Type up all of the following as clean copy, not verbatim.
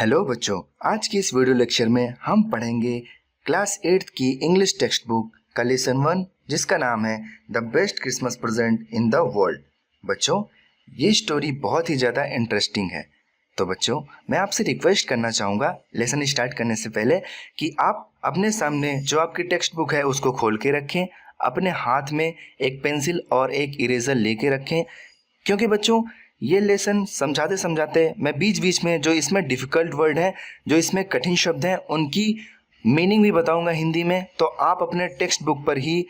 Hello बच्चों, आज की इस वीडियो लेक्चर में हम पढ़ेंगे क्लास 8th की इंग्लिश टेक्स्ट बुक का लेसन 1 जिसका नाम है the best Christmas present in the world. बच्चों, ये स्टोरी बहुत ही ज़्यादा इंटरेस्टिंग है। तो बच्चों, मैं आपसे रिक्वेस्ट करना चाहूँगा लेसन स्टार्ट करने से पहले कि आप अपने सामने जो आपकी टेक्स्ट बुक है उसको खोल के रखें, अपने हाथ में एक पेंसिल और एक इरेज़र लेके रखें, क्योंकि बच्चों ये लेसन समझाते समझाते मैं बीच बीच में जो इसमें डिफ़िकल्ट वर्ड हैं, जो इसमें कठिन शब्द हैं, उनकी मीनिंग भी बताऊंगा हिंदी में। तो आप अपने टेक्स्ट बुक पर ही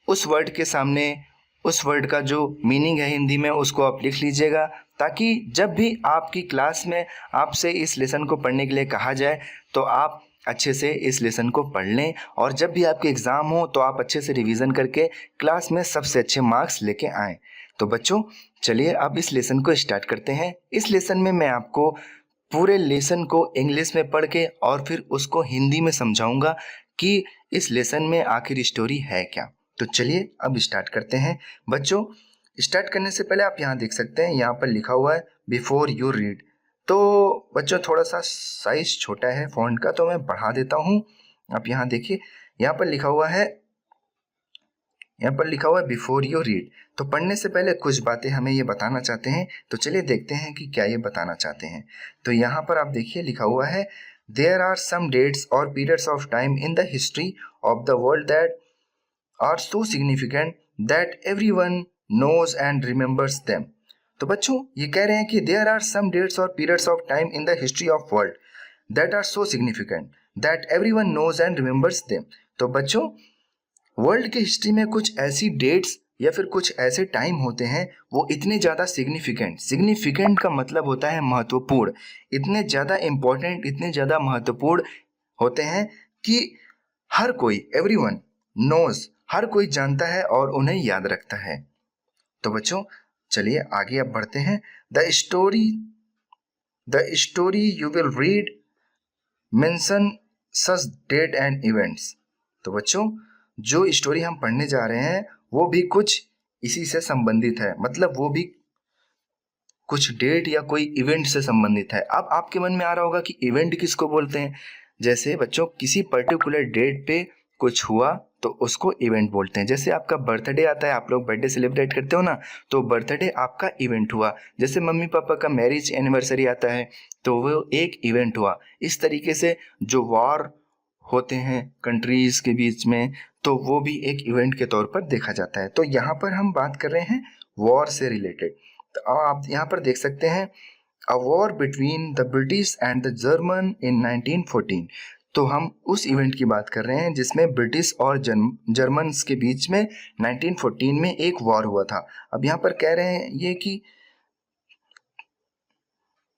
उस वर्ड के सामने उस वर्ड का जो मीनिंग है हिंदी में उसको आप लिख लीजिएगा, ताकि जब भी आपकी क्लास में आपसे इस लेसन को पढ़ने के लिए कहा जाए तो आप अच्छे से इस लेसन को पढ़ लें, और जब भी आपके एग्ज़ाम हो तो आप अच्छे से रिवीजन करके क्लास में सबसे अच्छे मार्क्स लेके आएँ। तो बच्चों, चलिए अब इस लेसन को स्टार्ट करते हैं। इस लेसन में मैं आपको पूरे लेसन को इंग्लिश में पढ़ के और फिर उसको हिंदी में समझाऊंगा कि इस लेसन में आखिर स्टोरी है क्या। तो चलिए अब स्टार्ट करते हैं। बच्चों, स्टार्ट करने से पहले आप यहाँ देख सकते हैं, यहाँ पर लिखा हुआ है बिफोर यू रीड। तो बच्चों, थोड़ा सा साइज छोटा है फ़ॉन्ट का, तो मैं बढ़ा देता हूँ। आप यहाँ देखिए, यहाँ पर लिखा हुआ है बिफोर यू रीड। तो पढ़ने से पहले कुछ बातें हमें ये बताना चाहते हैं, तो चलिए देखते हैं कि क्या ये बताना चाहते हैं। तो यहाँ पर आप देखिए लिखा हुआ है, देयर आर सम डेट्स और periods of time in the history of the world that are so significant that everyone knows and remembers them. तो बच्चों, ये कह रहे हैं कि देयर आर सम डेट्स और periods of time in the history of world that are so significant that everyone knows and remembers them. तो बच्चों, वर्ल्ड की हिस्ट्री में कुछ ऐसी डेट्स या फिर कुछ ऐसे टाइम होते हैं, वो इतने ज़्यादा सिग्निफिकेंट का मतलब होता है महत्वपूर्ण, इतने ज़्यादा इम्पोर्टेंट, इतने ज़्यादा महत्वपूर्ण होते हैं कि हर कोई, एवरीवन नोज, हर कोई जानता है और उन्हें याद रखता है। तो बच्चों, चलिए आगे अब बढ़ते हैं। The story you will read mention such date and events. तो बच्चों, जो स्टोरी हम पढ़ने जा रहे हैं वो भी कुछ इसी से संबंधित है, मतलब वो भी कुछ डेट या कोई इवेंट से संबंधित है। अब आपके मन में आ रहा होगा कि इवेंट किसको बोलते हैं। जैसे बच्चों, किसी पर्टिकुलर डेट पे कुछ हुआ तो उसको इवेंट बोलते हैं। जैसे आपका बर्थडे आता है, आप लोग बर्थडे सेलिब्रेट करते हो ना, तो बर्थडे आपका इवेंट हुआ। जैसे मम्मी पापा का मैरिज एनिवर्सरी आता है तो वो एक इवेंट हुआ। इस तरीके से जो वॉर होते हैं कंट्रीज के बीच में, तो वो भी एक इवेंट के तौर पर देखा जाता है। तो यहाँ पर हम बात कर रहे हैं वॉर से रिलेटेड। तो आप यहाँ पर देख सकते हैं, a war between the British and the German in 1914। तो हम उस इवेंट की बात कर रहे हैं जिसमें ब्रिटिश और जर्मन्स के बीच में 1914 में एक वॉर हुआ था। अब यहाँ पर कह रहे हैं ये कि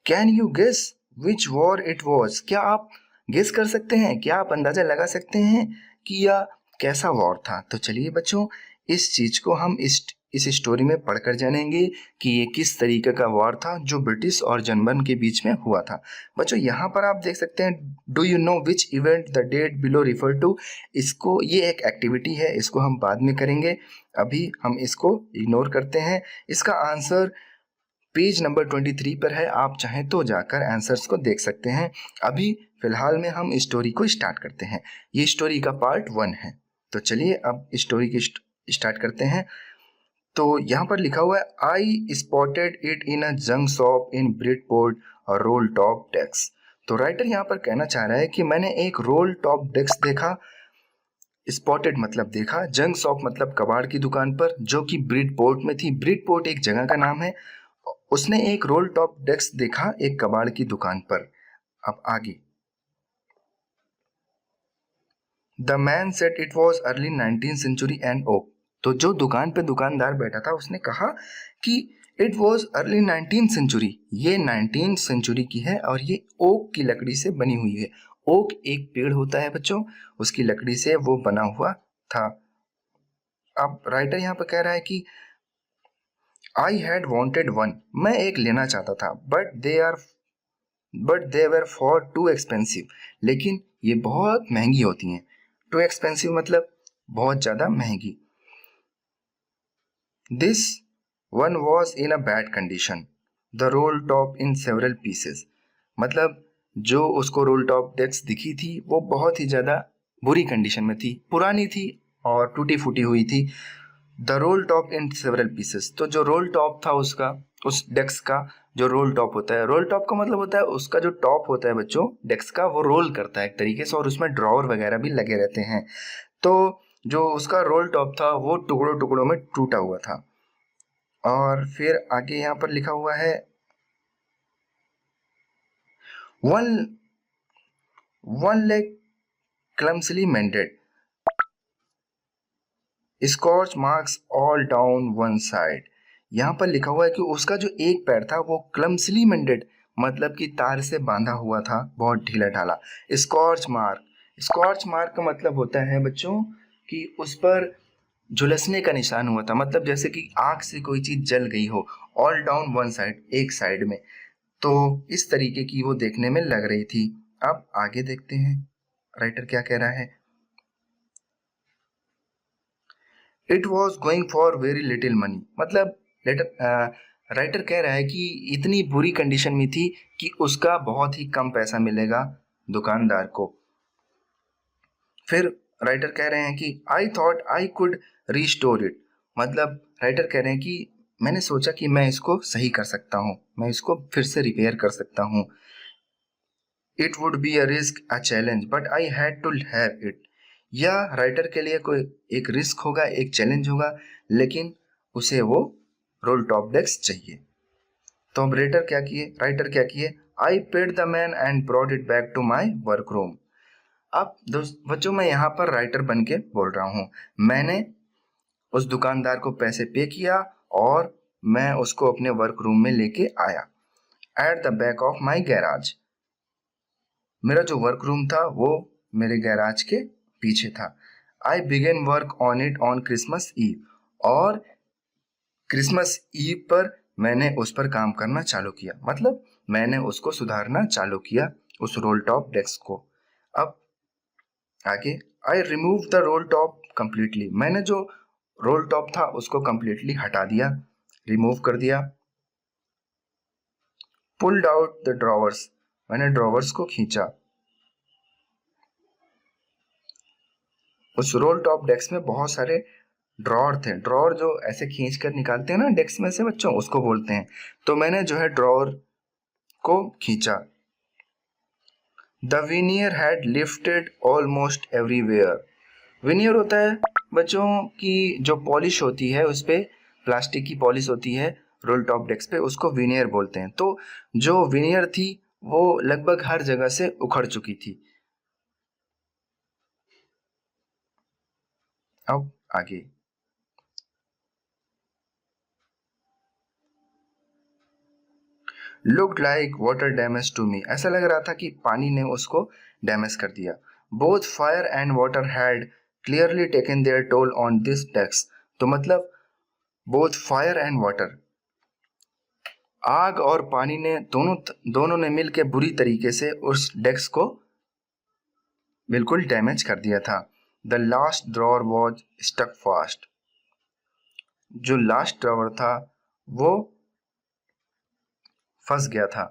can you guess which war it was. क्या आप गेस कर सकते हैं, क्या आप अंदाजा लगा सकते हैं कि यह कैसा वॉर था। तो चलिए बच्चों, इस चीज को हम इस स्टोरी में पढ़कर जानेंगे कि ये किस तरीके का वॉर था जो ब्रिटिश और जर्मन के बीच में हुआ था। बच्चों, यहाँ पर आप देख सकते हैं, do you know which event the date below refer to. इसको, ये एक एक्टिविटी है, इसको हम बाद में करेंगे, अभी हम इसको इग्नोर करते हैं। इसका आंसर पेज नंबर 23 पर है, आप चाहें तो जाकर आंसर्स को देख सकते हैं। अभी फिलहाल में हम स्टोरी को स्टार्ट करते हैं। ये स्टोरी का पार्ट 1 है। तो चलिए अब स्टोरी की स्टार्ट करते हैं। तो यहाँ पर लिखा हुआ है, आई spotted it in a junk shop in Bridport और रोल टॉप डेस्क। तो राइटर यहाँ पर कहना चाह रहा है कि मैंने एक रोल टॉप डेस्क देखा। स्पॉटेड मतलब देखा, जंक शॉप मतलब कबाड़ की दुकान पर, जो कि ब्रिडपोर्ट में थी। ब्रिडपोर्ट एक जगह का नाम है। उसने एक रोल टॉप डेस्क देखा एक कबाड़ की दुकान पर। अब आगे, the man said it was early 19th century and oak. तो जो दुकान पे दुकानदार बैठा था उसने कहा कि it was early 19th century, ये 19th सेंचुरी की है और ये ओक की लकड़ी से बनी हुई है। ओक एक पेड़ होता है बच्चों, उसकी लकड़ी से वो बना हुआ था। अब राइटर यहाँ पर कह रहा है कि आई हैड वॉन्टेड वन, मैं एक लेना चाहता था, but they were for too expensive, लेकिन ये बहुत महंगी होती हैं। टू एक्सपेंसिव मतलब बहुत ज़्यादा महंगी। This one was in a bad condition, the role top in several pieces. मतलब जो उसको रोल टॉप डेस्क दिखी थी वो बहुत ही ज़्यादा बुरी कंडीशन में थी, पुरानी थी और टूटी फूटी हुई थी। The role top in several pieces, तो जो रोल टॉप था उसका, उस डेस्क का जो रोल टॉप होता है, रोल टॉप का मतलब होता है उसका जो टॉप होता है बच्चों डेस्क का, वो रोल करता है एक तरीके से और उसमें ड्रॉवर वगैरह भी लगे रहते हैं। तो जो उसका रोल टॉप था वो टुकड़ों टुकड़ों में टूटा हुआ था। और फिर आगे यहाँ पर लिखा हुआ है one leg clumsily mended, scorch marks all down one side. यहाँ पर लिखा हुआ है कि उसका जो एक पैर था वो क्लम्सली मेंडेड, मतलब कि तार से बांधा हुआ था, बहुत ढीला ढाला। स्कॉच मार्क का मतलब होता है बच्चों कि उस पर झुलसने का निशान हुआ था, मतलब जैसे कि आग से कोई चीज जल गई हो। ऑल डाउन वन साइड, एक साइड में, तो इस तरीके की वो देखने में लग रही थी। अब आगे देखते हैं राइटर क्या कह रहा है। It was going for very little money, मतलब राइटर कह रहा है कि इतनी बुरी कंडीशन में थी कि उसका बहुत ही कम पैसा मिलेगा दुकानदार को। फिर राइटर कह रहे हैं कि I thought I could restore it, मतलब राइटर कह रहे हैं कि मैंने सोचा कि मैं इसको सही कर सकता हूँ, मैं इसको फिर से रिपेयर कर सकता हूँ। It would be a risk, a challenge, but I had to have it. यह राइटर के लिए कोई एक रिस्क होगा, एक चैलेंज होगा, लेकिन उसे वो रोल टॉप डेस्क चाहिए। तो अब राइटर क्या किए, I paid the man and brought it back to my work room. अब दोस्त बच्चों, मैं यहाँ पर राइटर बन के बोल रहा हूँ। मैंने उस दुकानदार को पैसे पे किया और मैं उसको अपने वर्क रूम में लेके आया। At the back of my garage, मेरा जो वर्क रूम था वो मेरे गैराज के पीछे था। I began work on it on Christmas Eve, और क्रिसमस ईव पर मैंने उस पर काम करना चालू किया, मतलब मैंने उसको सुधारना चालू किया, उस रोल टॉप डेस्क को। अब आगे, I remove the role top completely, मैंने जो रोल टॉप था उसको कंप्लीटली हटा दिया, रिमूव कर दिया। पुल्ड आउट द ड्रॉवर्स, मैंने ड्रॉवर्स को खींचा। उस रोल टॉप डेस्क में बहुत सारे ड्रॉर थे, ड्रॉर जो ऐसे खींच कर निकालते हैं ना डेस्क में से बच्चों, उसको बोलते हैं। तो मैंने जो है ड्रॉर को खींचा। The veneer had lifted almost everywhere, veneer होता है बच्चों की जो पॉलिश होती है, उस पे प्लास्टिक की पॉलिश होती है रोल टॉप डेस्क पे, उसको विनियर बोलते हैं। तो जो विनियर थी वो लगभग हर जगह से उखड़ चुकी थी। अब आगे, looked like water damage to me, ऐसा लग रहा था कि पानी ने उसको डैमेज कर दिया। Both fire and water had clearly taken their toll on this desk, तो मतलब बोथ फायर एंड वाटर, आग और पानी ने दोनों ने मिलकर बुरी तरीके से उस डेस्क को बिल्कुल डैमेज कर दिया था। The last drawer was stuck fast, जो लास्ट ड्रॉवर था वो फंस गया था।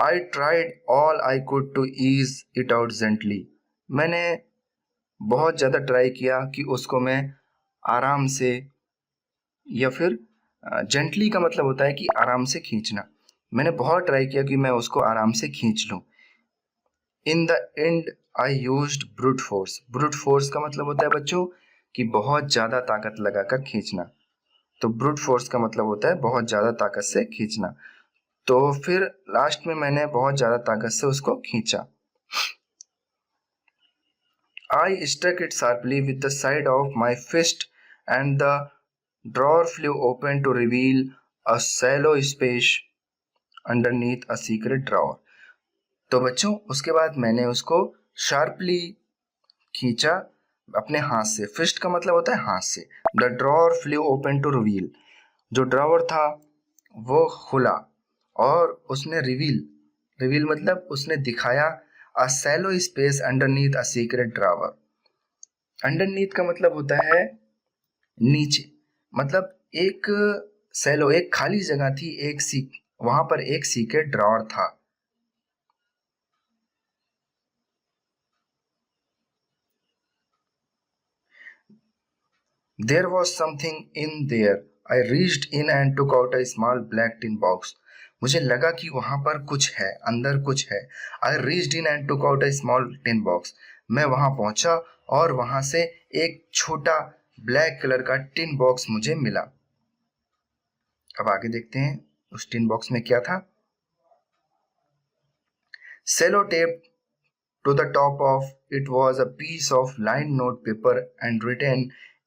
I tried all I could to ease it out gently, मैंने बहुत ज़्यादा ट्राई किया कि उसको मैं आराम से, या फिर जेंटली का मतलब होता है कि आराम से खींचना, मैंने बहुत ट्राई किया कि मैं उसको आराम से खींच लूं। In the and I used brute force, brute force का मतलब होता है बच्चों कि बहुत ज़्यादा ताकत लगाकर खींचना, तो ब्रूट फोर्स का मतलब होता है बहुत ज़्यादा ताकत से खींचना। तो फिर लास्ट में मैंने बहुत ज़्यादा ताकत से उसको खींचा। I struck it sharply with the side of my fist and the drawer flew open to reveal a shallow space underneath a secret drawer. तो बच्चों उसके बाद मैंने उसको शार्पली खींचा अपने हाथ से, फिस्ट का मतलब होता है हाथ से। The drawer flew open to reveal, जो ड्रॉवर था वो खुला और उसने रिवील मतलब उसने दिखाया a shallow space underneath a secret drawer. Underneath का मतलब होता है नीचे, मतलब एक खाली जगह थी, वहां पर एक सीक्रेट ड्रॉवर था। There was something in there. I reached in and took out a small black tin box. मुझे लगा कि वहां पर कुछ है, अंदर कुछ है. I reached in and took out a small tin box. मैं वहां पहुंचा और वहां से एक छोटा ब्लैक कलर का टिन बॉक्स मुझे मिला. अब आगे देखते हैं उस टिन बॉक्स में क्या था. Sellotape to the top of it was a piece of lined note paper and written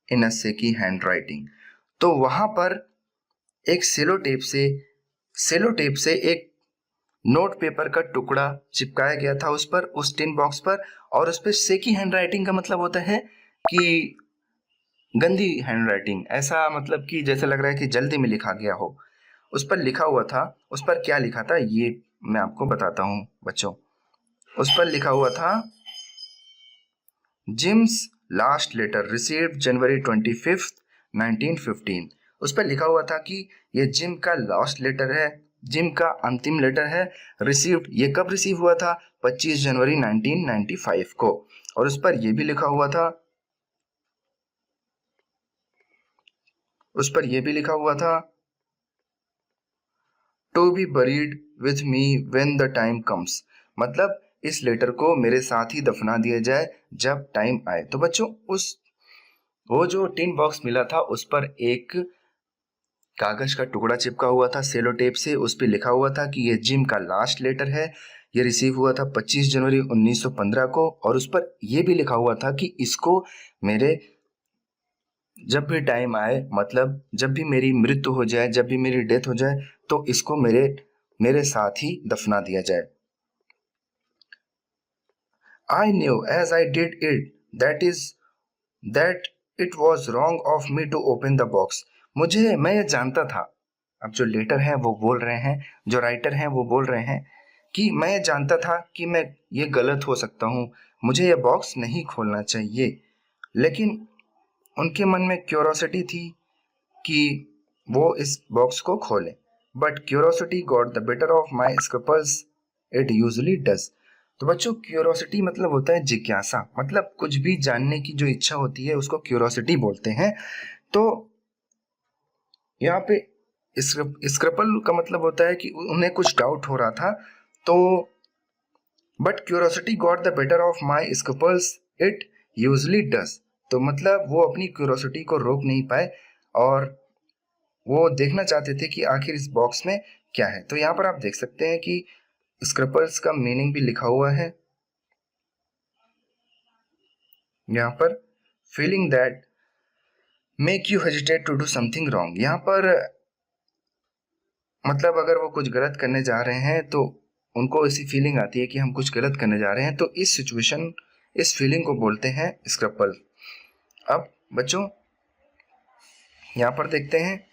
in a shaky handwriting. तो वहां पर एक सेलो टेप से एक नोट पेपर का टुकड़ा चिपकाया गया था उस पर, उस टिन बॉक्स पर. और उस पर शेकी हैंडराइटिंग का मतलब होता है कि गंदी हैंडराइटिंग, ऐसा मतलब कि जैसे लग रहा है कि जल्दी में लिखा गया हो. उस पर लिखा हुआ था. उस पर क्या लिखा था ये मैं आपको बताता हूँ बच्चों. उस पर लिखा हुआ था जिम्स लास्ट लेटर रिसीव्ड जनवरी 25th 1915. उस पर लिखा हुआ था कि ये जिम का लास्ट लेटर है, जिम का अंतिम लेटर है. रिसीव्ड, ये कब रिसीव हुआ था? 25 जनवरी 1995 को. और उस पर ये भी लिखा हुआ था to be buried with me when the time comes. मतलब इस लेटर को मेरे साथ ही दफना दिया जाए जब टाइम आए. तो बच्चों वो जो टिन बॉक्स मिला था उस पर एक कागज का टुकड़ा चिपका हुआ था सेलो टेप से. उस पर लिखा हुआ था कि ये जिम का लास्ट लेटर है, ये रिसीव हुआ था 25 जनवरी 1915 को. और उस पर यह भी लिखा हुआ था कि इसको मेरे जब भी टाइम आए, मतलब जब भी मेरी मृत्यु हो जाए, जब भी मेरी डेथ हो जाए, तो इसको मेरे साथ ही दफना दिया जाए. I knew as I did it that it was wrong of me to open the box. मैं ये जानता था. अब जो लेटर है वो बोल रहे हैं, जो राइटर हैं वो बोल रहे हैं कि मैं ये जानता था कि मैं ये गलत हो सकता हूँ, मुझे ये बॉक्स नहीं खोलना चाहिए. लेकिन उनके मन में क्यूरोसिटी थी कि वो इस बॉक्स को खोलें. But curiosity got the better of my scruples, it usually does. तो बच्चों क्यूरोसिटी मतलब होता है जिज्ञासा, मतलब कुछ भी जानने की जो इच्छा होती है उसको क्यूरोसिटी बोलते हैं. तो यहाँ पे स्क्रपल का मतलब होता है कि उन्हें कुछ डाउट हो रहा था. तो but curiosity got the better of my scruples, it usually does. तो मतलब वो अपनी क्यूरोसिटी को रोक नहीं पाए और वो देखना चाहते थे कि आखिर इस बॉक्स में क्या है. तो यहाँ पर आप देख सकते हैं कि स्क्रपल्स का मीनिंग भी लिखा हुआ है यहाँ पर. Feeling that make you hesitate to do something wrong. यहाँ पर मतलब अगर वो कुछ गलत करने जा रहे हैं तो उनको ऐसी फीलिंग आती है कि हम कुछ गलत करने जा रहे हैं. तो इस फीलिंग को बोलते हैं स्क्रपल. अब बच्चों यहाँ पर देखते हैं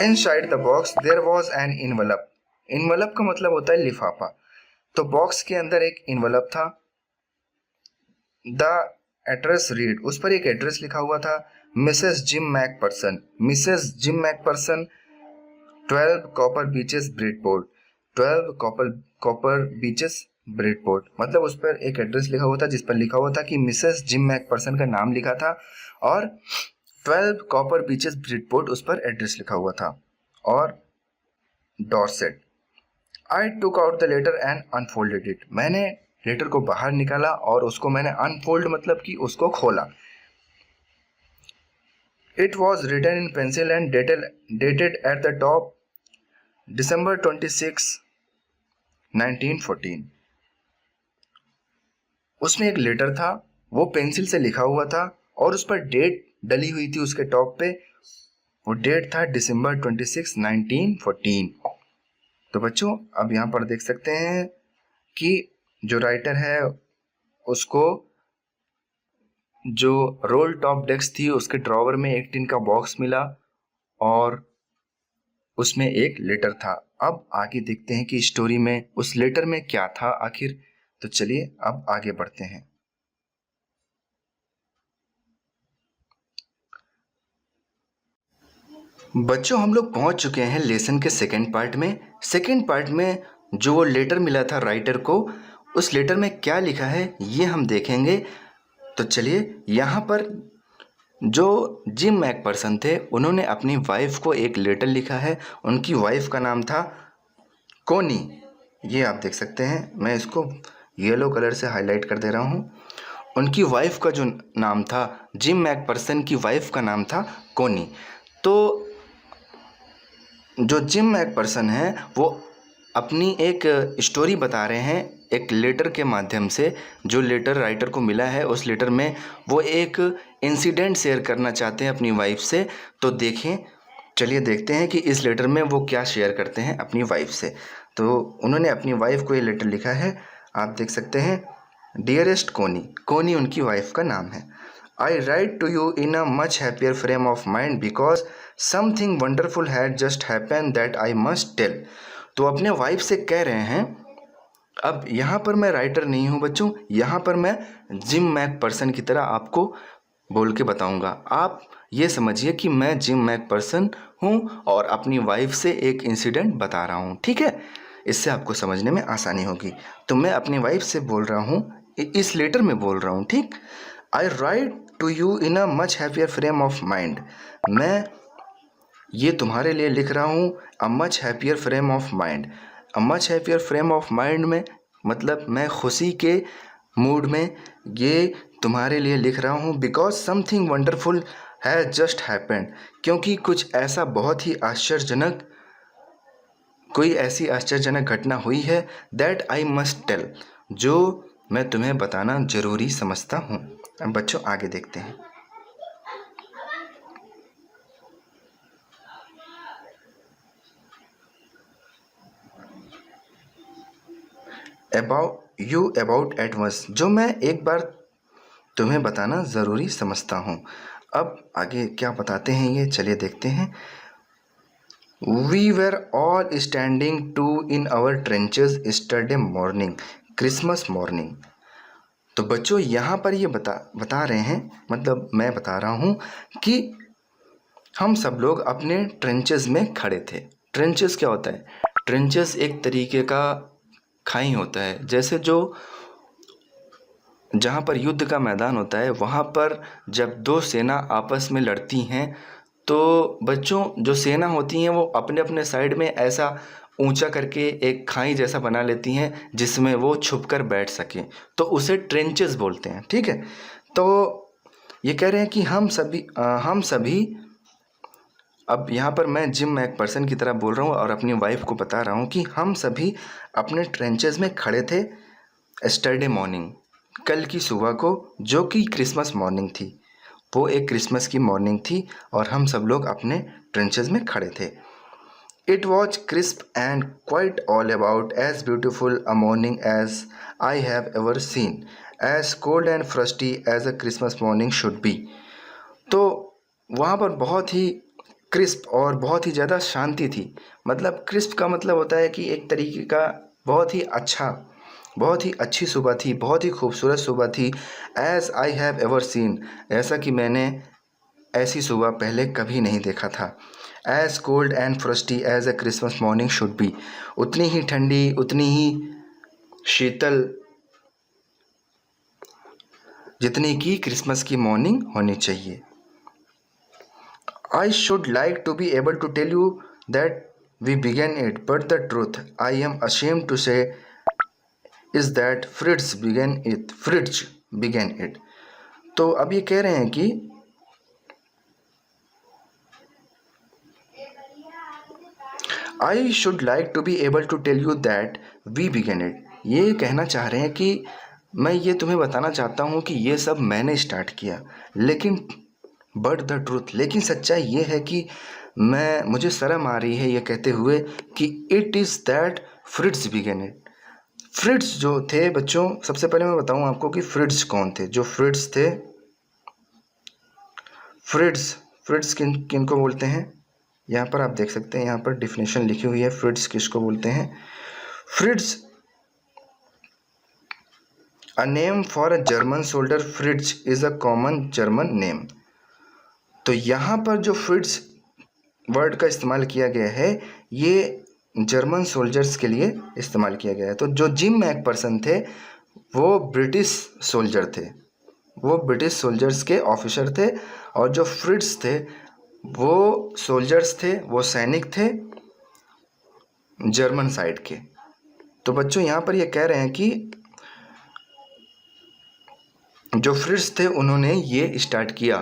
inside the box there was an envelope. Envelope का मतलब होता है लिफाफा. तो बॉक्स के अंदर एक इनवलप था. द एड्रेस रीड, उस पर एक एड्रेस लिखा हुआ था. Mrs Jim McPherson, 12 Copper Beeches Bridport. 12 Copper Beeches Bridport मतलब उस पर एक एड्रेस लिखा हुआ था जिस पर लिखा हुआ था कि मिसेस जिम मैकपर्सन का नाम लिखा था और 12 कॉपर बीचेस ब्रिडपोर्ट उस पर एड्रेस लिखा हुआ था. और Dorset. I took out the letter and unfolded it. मैंने लेटर को बाहर निकाला और उसको मैंने अनफोल्ड मतलब कि उसको खोला. It was written in pencil and dated at the top December 26, 1914. उसमें एक लेटर था, वो पेंसिल से लिखा हुआ था और उस पर डेट डली हुई थी उसके टॉप पे. वो डेट था December 26, 1914. तो बच्चों अब यहाँ पर देख सकते हैं कि जो राइटर है उसको जो रोल टॉप डेस्क थी उसके ड्रॉवर में एक टिन का बॉक्स मिला और उसमें एक लेटर था. अब आगे देखते हैं कि स्टोरी में उस लेटर में क्या था आखिर. तो चलिए अब आगे बढ़ते हैं. बच्चों हम लोग पहुंच चुके हैं लेसन के सेकंड पार्ट में जो लेटर मिला था राइटर को, उस लेटर में क्या लिखा है ये हम देखेंगे. तो चलिए यहाँ पर जो जिम मैकपर्सन थे उन्होंने अपनी वाइफ को एक लेटर लिखा है। उनकी वाइफ का नाम था कोनी। ये आप देख सकते हैं, मैं इसको येलो कलर से हाईलाइट कर दे रहा हूँ। उनकी वाइफ का जो नाम था, जिम मैकपर्सन की वाइफ का नाम था कोनी। तो जो जिम मैकपर्सन है वो अपनी एक स्टोरी बता रहे हैं एक लेटर के माध्यम से। जो लेटर राइटर को मिला है उस लेटर में वो एक इंसिडेंट शेयर करना चाहते हैं अपनी वाइफ से। तो देखें, चलिए देखते हैं कि इस लेटर में वो क्या शेयर करते हैं अपनी वाइफ से। तो उन्होंने अपनी वाइफ को ये लेटर लिखा है, आप देख सकते हैं। डियरेस्ट कोनी, कोनी उनकी वाइफ का नाम है। I write to you in a much happier frame of mind because something wonderful had just happen that I must tell. तो अपने वाइफ से कह रहे हैं, अब यहाँ पर मैं राइटर नहीं हूँ बच्चों, यहाँ पर मैं जिम मैकपर्सन की तरह आपको बोल के बताऊँगा। आप ये समझिए कि मैं जिम मैकपर्सन हूँ और अपनी वाइफ से एक इंसिडेंट बता रहा हूँ, ठीक है। इससे आपको समझने में आसानी होगी। तो मैं अपनी वाइफ से बोल रहा हूँ, इस लेटर में बोल रहा हूँ, ठीक। I write to you in a much happier frame of mind. मैं ये तुम्हारे लिए लिख रहा हूँ a much happier frame of mind. A much happier frame of mind में मतलब मैं खुशी के मूड में ये तुम्हारे लिए लिख रहा हूँ। Because something wonderful has just happened, क्योंकि कुछ ऐसा बहुत ही आश्चर्यजनक, कोई ऐसी आश्चर्यजनक घटना हुई है। दैट आई मस्ट टेल, जो मैं तुम्हें बताना ज़रूरी समझता हूँ। अब बच्चों आगे देखते हैं। अबाउट एट वंस, जो मैं एक बार तुम्हें बताना ज़रूरी समझता हूँ। अब आगे क्या बताते हैं ये, चलिए देखते हैं। We were all standing to in our trenches yesterday morning, Christmas morning. तो बच्चों यहाँ पर ये बता रहे हैं, मतलब मैं बता रहा हूँ कि हम सब लोग अपने ट्रेंचेस में खड़े थे। ट्रेंचेस क्या होता है? ट्रेंचेस एक तरीके का खाई होता है, जैसे जो जहाँ पर युद्ध का मैदान होता है वहाँ पर जब दो सेना आपस में लड़ती हैं तो बच्चों जो सेना होती हैं वो अपने अपने साइड में ऐसा ऊंचा करके एक खाई जैसा बना लेती हैं जिसमें वो छुप कर बैठ सकें, तो उसे ट्रेंचेस बोलते हैं, ठीक है। तो ये कह रहे हैं कि हम सभी अब यहाँ पर मैं जिम मैकपर्सन की तरह बोल रहा हूँ और अपनी वाइफ को बता रहा हूँ कि हम सभी अपने ट्रेंचेस में खड़े थे एस्टरडे मॉर्निंग, कल की सुबह को, जो कि क्रिसमस मॉर्निंग थी। वो एक क्रिसमस की मॉर्निंग थी और हम सब लोग अपने ट्रेंचेस में खड़े थे। It was crisp and quite all about as beautiful a morning as I have ever seen, as cold and frosty as a Christmas morning should be. तो वहाँ पर बहुत ही क्रिस्प और बहुत ही ज़्यादा शांति थी। मतलब क्रिस्प का मतलब होता है कि एक तरीके का बहुत ही अच्छा, बहुत ही अच्छी सुबह थी, बहुत ही खूबसूरत सुबह थी। As I have ever scene, ऐसा कि मैंने ऐसी सुबह पहले कभी नहीं देखा था। As cold and frosty as a Christmas morning should be, उतनी ही ठंडी, उतनी ही शीतल जितनी कि क्रिसमस की मॉर्निंग होनी चाहिए। I should like to be able to tell you that we began it, but the truth I am ashamed to say is that Fritz began it. तो अब ये कह रहे हैं कि I should like to be able to tell you that we began it. ये कहना चाह रहे हैं कि मैं ये तुम्हें बताना चाहता हूँ कि ये सब मैंने स्टार्ट किया, लेकिन बट द ट्रूथ, लेकिन सच्चाई ये है कि मुझे शर्म आ रही है ये कहते हुए कि it is that Fritz began it. Fritz जो थे बच्चों, सबसे पहले मैं बताऊं आपको कि फ्रिट्ज कौन थे। जो फ्रिट्ज थे, फ्रिट्ज किन को बोलते हैं, यहाँ पर आप देख सकते हैं, यहाँ पर डिफिनेशन लिखी हुई है फ्रिट्ज किसको बोलते हैं। Fritz a name for a German soldier, Fritz is a common German name. तो यहाँ पर जो फ्रिट्ज वर्ड का इस्तेमाल किया गया है ये जर्मन सोल्जर्स के लिए इस्तेमाल किया गया है। तो जो जिम मैकपर्सन थे वो ब्रिटिश सोल्जर थे, वो ब्रिटिश सोल्जर्स के ऑफिसर थे और जो फ्रिट्स थे वो सोल्जर्स थे, वो सैनिक थे जर्मन साइड के। तो बच्चों यहाँ पर ये कह रहे हैं कि जो फ्रिट्स थे उन्होंने ये स्टार्ट किया,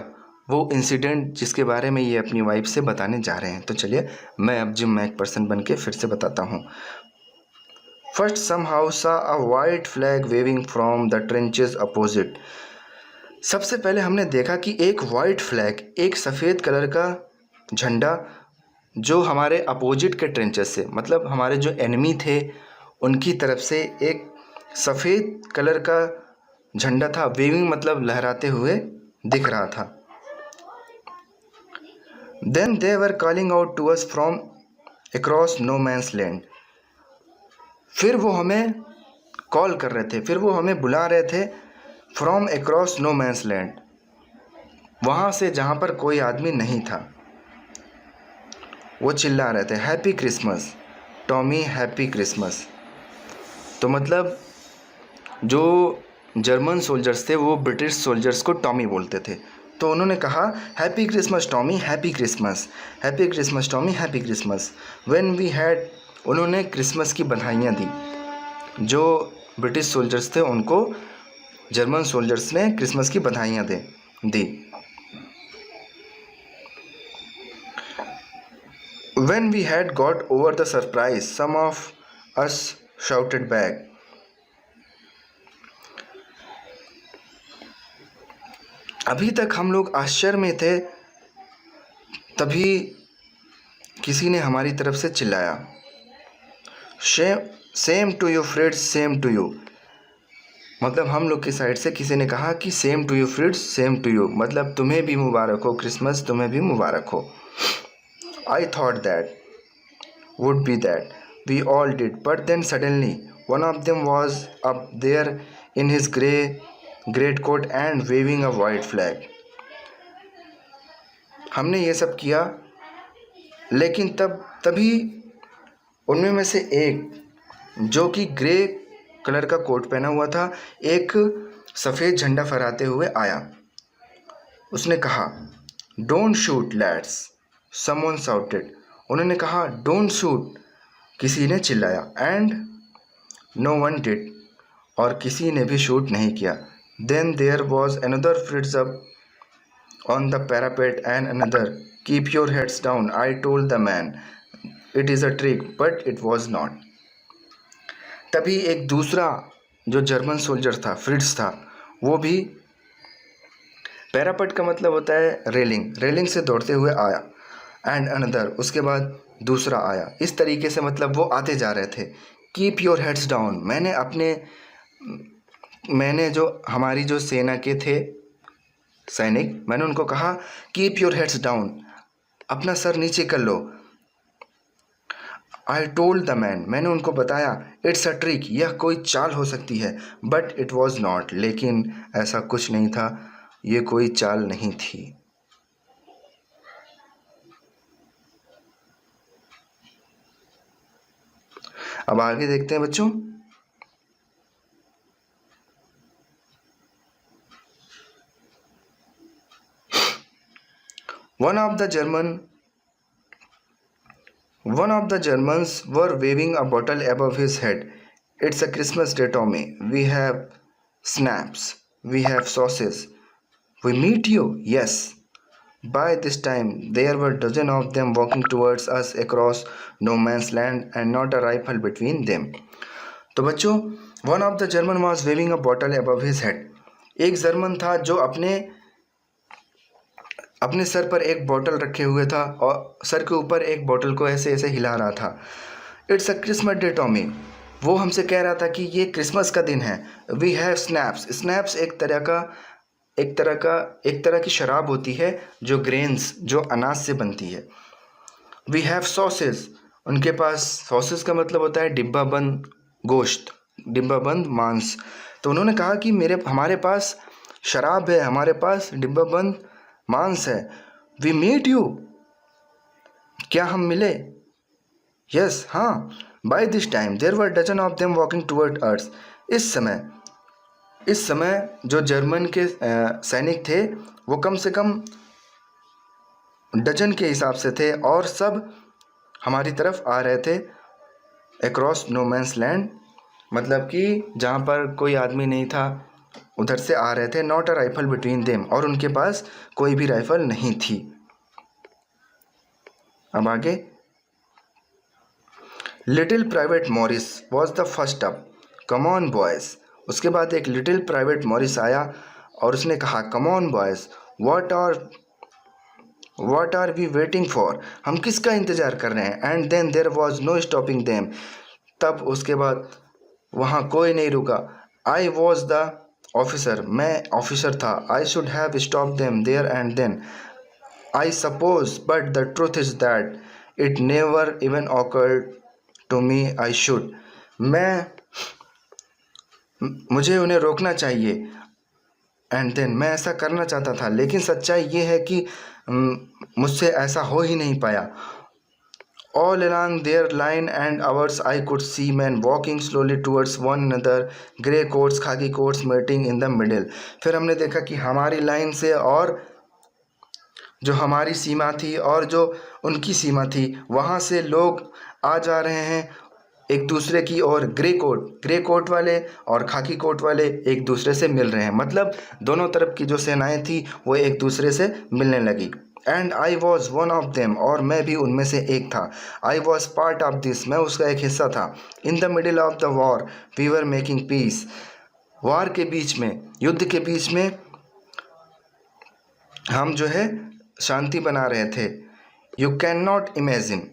वो इंसिडेंट जिसके बारे में ये अपनी वाइफ से बताने जा रहे हैं। तो चलिए मैं अब जिम मैक पर्सन बन के फिर से बताता हूँ। First somehow saw a white flag waving from the trenches opposite। सबसे पहले हमने देखा कि एक वाइट फ्लैग, एक सफ़ेद कलर का झंडा जो हमारे अपोजिट के ट्रेंचेस से, मतलब हमारे जो एनिमी थे उनकी तरफ से एक सफ़ेद कलर का झंडा था। वेविंग मतलब लहराते हुए दिख रहा था। Then they were calling out to us from across no man's land. फिर वो हमें कॉल कर रहे थे, फिर वो हमें बुला रहे थे from across no man's land, वहाँ से जहाँ पर कोई आदमी नहीं था। वो चिल्ला रहे थे happy Christmas Tommy, happy Christmas. तो मतलब जो जर्मन सोल्जर्स थे वो ब्रिटिश सोल्जर्स को टॉमी बोलते थे। तो उन्होंने कहा happy Christmas Tommy, happy Christmas, happy Christmas Tommy, happy Christmas. When we had, उन्होंने क्रिसमस की बधाइयाँ दी। जो ब्रिटिश सोल्जर्स थे उनको जर्मन सोल्जर्स ने क्रिसमस की बधाइयाँ दी। When we had got over the surprise, some of us shouted back। अभी तक हम लोग आश्चर्य में थे, तभी किसी ने हमारी तरफ से चिल्लाया same to you Fritz, same to you. मतलब हम लोग की साइड से किसी ने कहा कि same to you Fritz, same to you, मतलब तुम्हें भी मुबारक हो क्रिसमस, तुम्हें भी मुबारक हो। I thought that would be that we all did, but then suddenly one of them was up there in his great coat and waving a white flag। हमने ये सब किया, लेकिन तभी उनमें में से एक जो कि ग्रे कलर का कोट पहना हुआ था, एक सफ़ेद झंडा फहराते हुए आया। उसने कहा don't shoot lads, someone shouted. उन्होंने कहा डोंट शूट, किसी ने चिल्लाया। एंड नो वन डिड, और किसी ने भी शूट नहीं किया। Then there was another Fritz up on the parapet and another keep your heads down, I told the man it is a trick but it was not. तभी एक दूसरा जो जर्मन सोल्जर था, फ्रिट्स था, वो भी, पैरापेट का मतलब होता है रेलिंग से दौड़ते हुए आया। एंड अनदर, उसके बाद दूसरा आया। इस तरीके से मतलब वो आते जा रहे थे। कीप योर हेड्स डाउन, मैंने जो हमारी जो सेना के थे सैनिक, मैंने उनको कहा कीप योर हेड्स डाउन, अपना सर नीचे कर लो। आई टोल्ड द मैन, मैंने उनको बताया इट्स अ ट्रिक, यह कोई चाल हो सकती है। बट इट वॉज नॉट, लेकिन ऐसा कुछ नहीं था, ये कोई चाल नहीं थी। अब आगे देखते हैं बच्चों। One of the Germans were waving a bottle above his head. It's a Christmas day, Tommy. We have snaps. We have sauces. We meet you? Yes. By this time, there were dozens of them walking towards us across no man's land and not a rifle between them. तो बच्चों, one of the German was waving a bottle above his head. एक German था जो अपने sir पर एक बोतल रखे हुए था और सर के ऊपर एक बोतल को ऐसे ऐसे हिला रहा था। It's a Christmas day Tommy, वो हमसे कह रहा था कि ये क्रिसमस का दिन है। वी हैव स्नैप्स, स्नैप्स एक तरह की शराब होती है जो ग्रेन्स, जो अनाज से बनती है। वी हैव सॉसेस, उनके पास सॉसेस का मतलब होता है डिब्बा बंद गोश्त, डिब्बा बंद मांस। तो उन्होंने कहा कि हमारे पास शराब है, हमारे पास डिब्बा बंद मांस है। वी मीट यू, क्या हम मिले? यस, हाँ। By this time there were dozen of them walking toward us, इस समय इस समय जो जर्मन के सैनिक थे वो कम से कम डजन के हिसाब से थे और सब हमारी तरफ आ रहे थे अक्रॉस नो मैंस लैंड, मतलब कि जहाँ पर कोई आदमी नहीं था उधर से आ रहे थे। Not a rifle between them, और उनके पास कोई भी राइफल नहीं थी। अब आगे, little private Morris was the first up, come on boys. उसके बाद एक लिटिल प्राइवेट मॉरिस आया और उसने कहा come on boys, what are we waiting for, हम किसका इंतज़ार कर रहे हैं। And then there was no stopping them, तब उसके बाद वहाँ कोई नहीं रुका। आई वॉज द ऑफिसर, मैं ऑफिसर था। I should have stop them there and then, I suppose, but the truth is that it never even occurred to me I should, मुझे उन्हें रोकना चाहिए। एंड देन, मैं ऐसा करना चाहता था, लेकिन सच्चाई ये है कि मुझसे ऐसा हो ही नहीं पाया। All along their line and ours I could see men walking slowly towards one another, grey coats, khaki coats meeting in the middle। फिर हमने देखा कि हमारी लाइन से और जो हमारी सीमा थी और जो उनकी सीमा थी वहाँ से लोग आ जा रहे हैं एक दूसरे की ओर। ग्रे कोट वाले और खाकी कोट वाले एक दूसरे से मिल रहे हैं, मतलब दोनों तरफ की जो सेनाएं थी वो एक दूसरे से मिलने लगी। And I was one of them, और मैं भी उनमें से एक था। I was part of this, मैं उसका एक हिस्सा था। In the middle of the war we were making peace, war के बीच में, युद्ध के बीच में हम जो है शांति बना रहे थे। You can not imagine,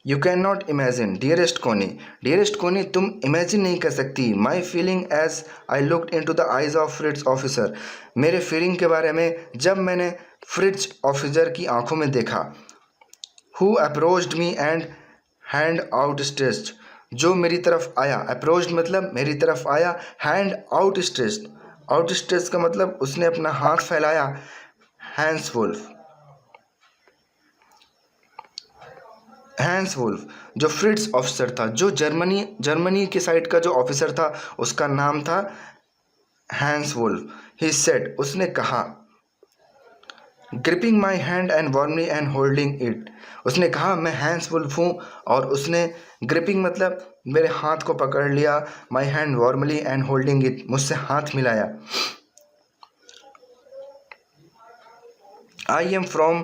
you can not imagine dearest Connie, तुम इमेजिन नहीं कर सकती। My feeling as I looked into the eyes of Fritz officer, मेरे फीलिंग के बारे में जब मैंने फ्रिट्ज ऑफिसर की आंखों में देखा। Who approached me and hand out stretched, जो मेरी तरफ आया। अप्रोच्ड मतलब मेरी तरफ आया, hand out stretched, out stretched का मतलब उसने अपना हाथ फैलाया। हैंस वुल्फ जो फ्रिट्ज ऑफिसर था, जो जर्मनी के साइड का जो ऑफिसर था उसका नाम था हैंस वुल्फ। ही सेड, उसने कहा, gripping my hand and warmly and holding it, उसने कहा मैं हैंस वुल्फ हूँ, और उसने ग्रिपिंग मतलब मेरे हाथ को पकड़ लिया, my hand warmly and holding it, मुझसे हाथ मिलाया। आई एम फ्रॉम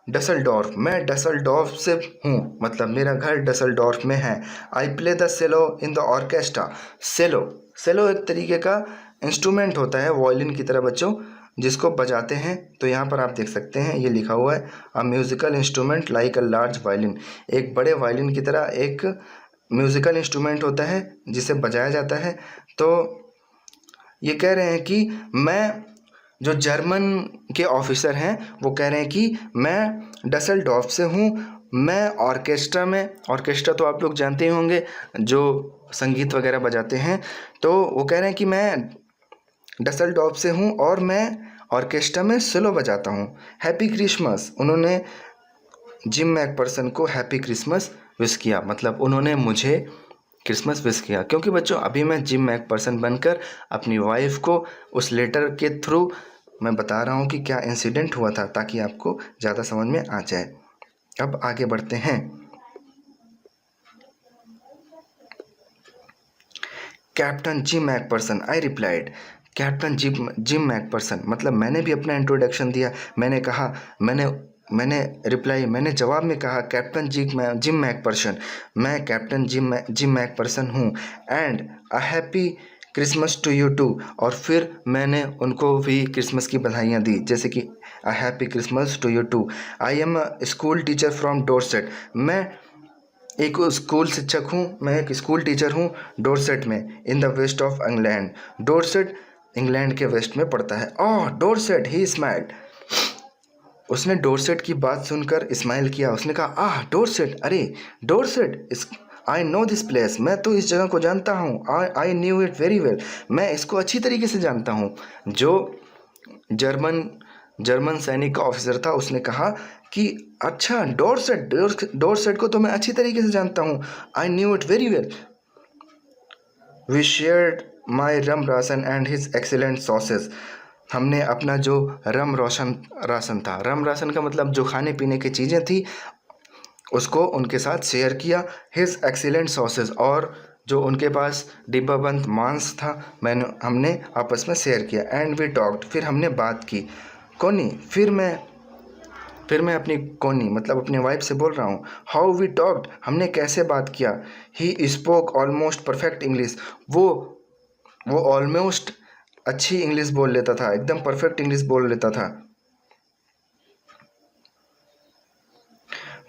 डसलडॉर्फ, मैं डसलडॉर्फ से हूँ, मतलब मेरा घर डसलडॉर्फ में है। I play the cello in the orchestra, cello एक तरीके का इंस्ट्रूमेंट होता है वायलिन की तरह बच्चों, जिसको बजाते हैं। तो यहाँ पर आप देख सकते हैं ये लिखा हुआ है, अ musical instrument like a large violin, एक बड़े वायलिन की तरह एक म्यूज़िकल इंस्ट्रूमेंट होता है जिसे बजाया जाता है। तो ये कह रहे हैं कि मैं, जो जर्मन के ऑफिसर हैं वो कह रहे हैं कि मैं डसलडॉर्फ से हूँ, मैं ऑर्केस्ट्रा तो आप लोग जानते ही होंगे जो संगीत वगैरह बजाते हैं। तो वो कह रहे हैं कि मैं डसलडॉर्फ से हूँ और मैं ऑर्केस्ट्रा में सोलो बजाता हूँ। हैप्पी क्रिसमस, उन्होंने जिम मैकपर्सन को हैप्पी क्रिसमस विश किया, मतलब उन्होंने मुझे क्रिसमस विश किया। क्योंकि बच्चों अभी मैं जिम मैकपर्सन बनकर अपनी वाइफ को उस लेटर के थ्रू मैं बता रहा हूँ कि क्या इंसिडेंट हुआ था, ताकि आपको ज़्यादा समझ में आ जाए। अब आगे बढ़ते हैं। Captain Jim McPherson, I replied, captain Jim McPherson, मतलब मैंने भी अपना इंट्रोडक्शन दिया। मैंने कहा, मैंने जवाब में कहा, कैप्टन जिम मैकपर्सन, मैं कैप्टन जिम मैकपर्सन हूँ। And a happy Christmas to you too, और फिर मैंने उनको भी क्रिसमस की बधाइयाँ दी, जैसे कि a happy Christmas to you too. I am a school teacher from Dorset, मैं एक स्कूल शिक्षक हूँ, मैं एक स्कूल टीचर हूँ डोरसेट में, in the west of England, Dorset England के वेस्ट में पड़ता है। ओह डोरसेट, ही स्माइल्ड, उसने डोरसेट की बात सुनकर स्माइल किया। उसने कहा, आह डोरसेट, अरे Dorset, I know this place, मैं तो इस जगह को जानता हूँ। I knew it very well, मैं इसको अच्छी तरीके से जानता हूँ। जो जर्मन सैनिक का ऑफिसर था उसने कहा कि अच्छा डोरसेट को तो मैं अच्छी तरीके से जानता हूँ। I knew it very well. We shared my rum ration and his excellent sausages. हमने अपना जो राशन था, रम राशन का मतलब जो खाने पीने की चीज़ें थी उसको उनके साथ शेयर किया। हिज एक्सीलेंट सॉसेस, और जो उनके पास डिब्बा बंद मांस था हमने आपस में शेयर किया। एंड वी टॉक्ड, फिर हमने बात की। कोनी, फिर मैं अपनी कोनी मतलब अपनी वाइफ से बोल रहा हूँ। हाउ वी टॉक्ड, हमने कैसे बात किया। He spoke almost perfect English, वो ऑलमोस्ट अच्छी इंग्लिश बोल लेता था, एकदम परफेक्ट इंग्लिश बोल लेता था।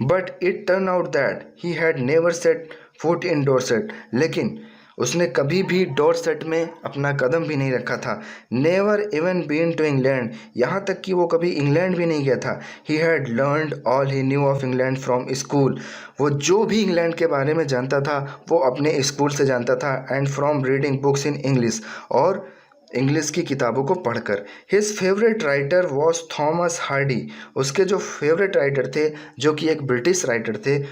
But it turn out that he had never set foot in Dorset, लेकिन उसने कभी भी डोरसेट में अपना कदम भी नहीं रखा था। Never even been to England, यहाँ तक कि वो कभी इंग्लैंड भी नहीं गया था। He had learned all he new of England from school, वो जो भी इंग्लैंड के बारे में जानता था वो अपने स्कूल से जानता था। And from reading books in English, और इंग्लिश की किताबों को पढ़कर। His favourite writer was Thomas Hardy, उसके जो फेवरेट राइटर थे जो कि एक ब्रिटिश राइटर थे,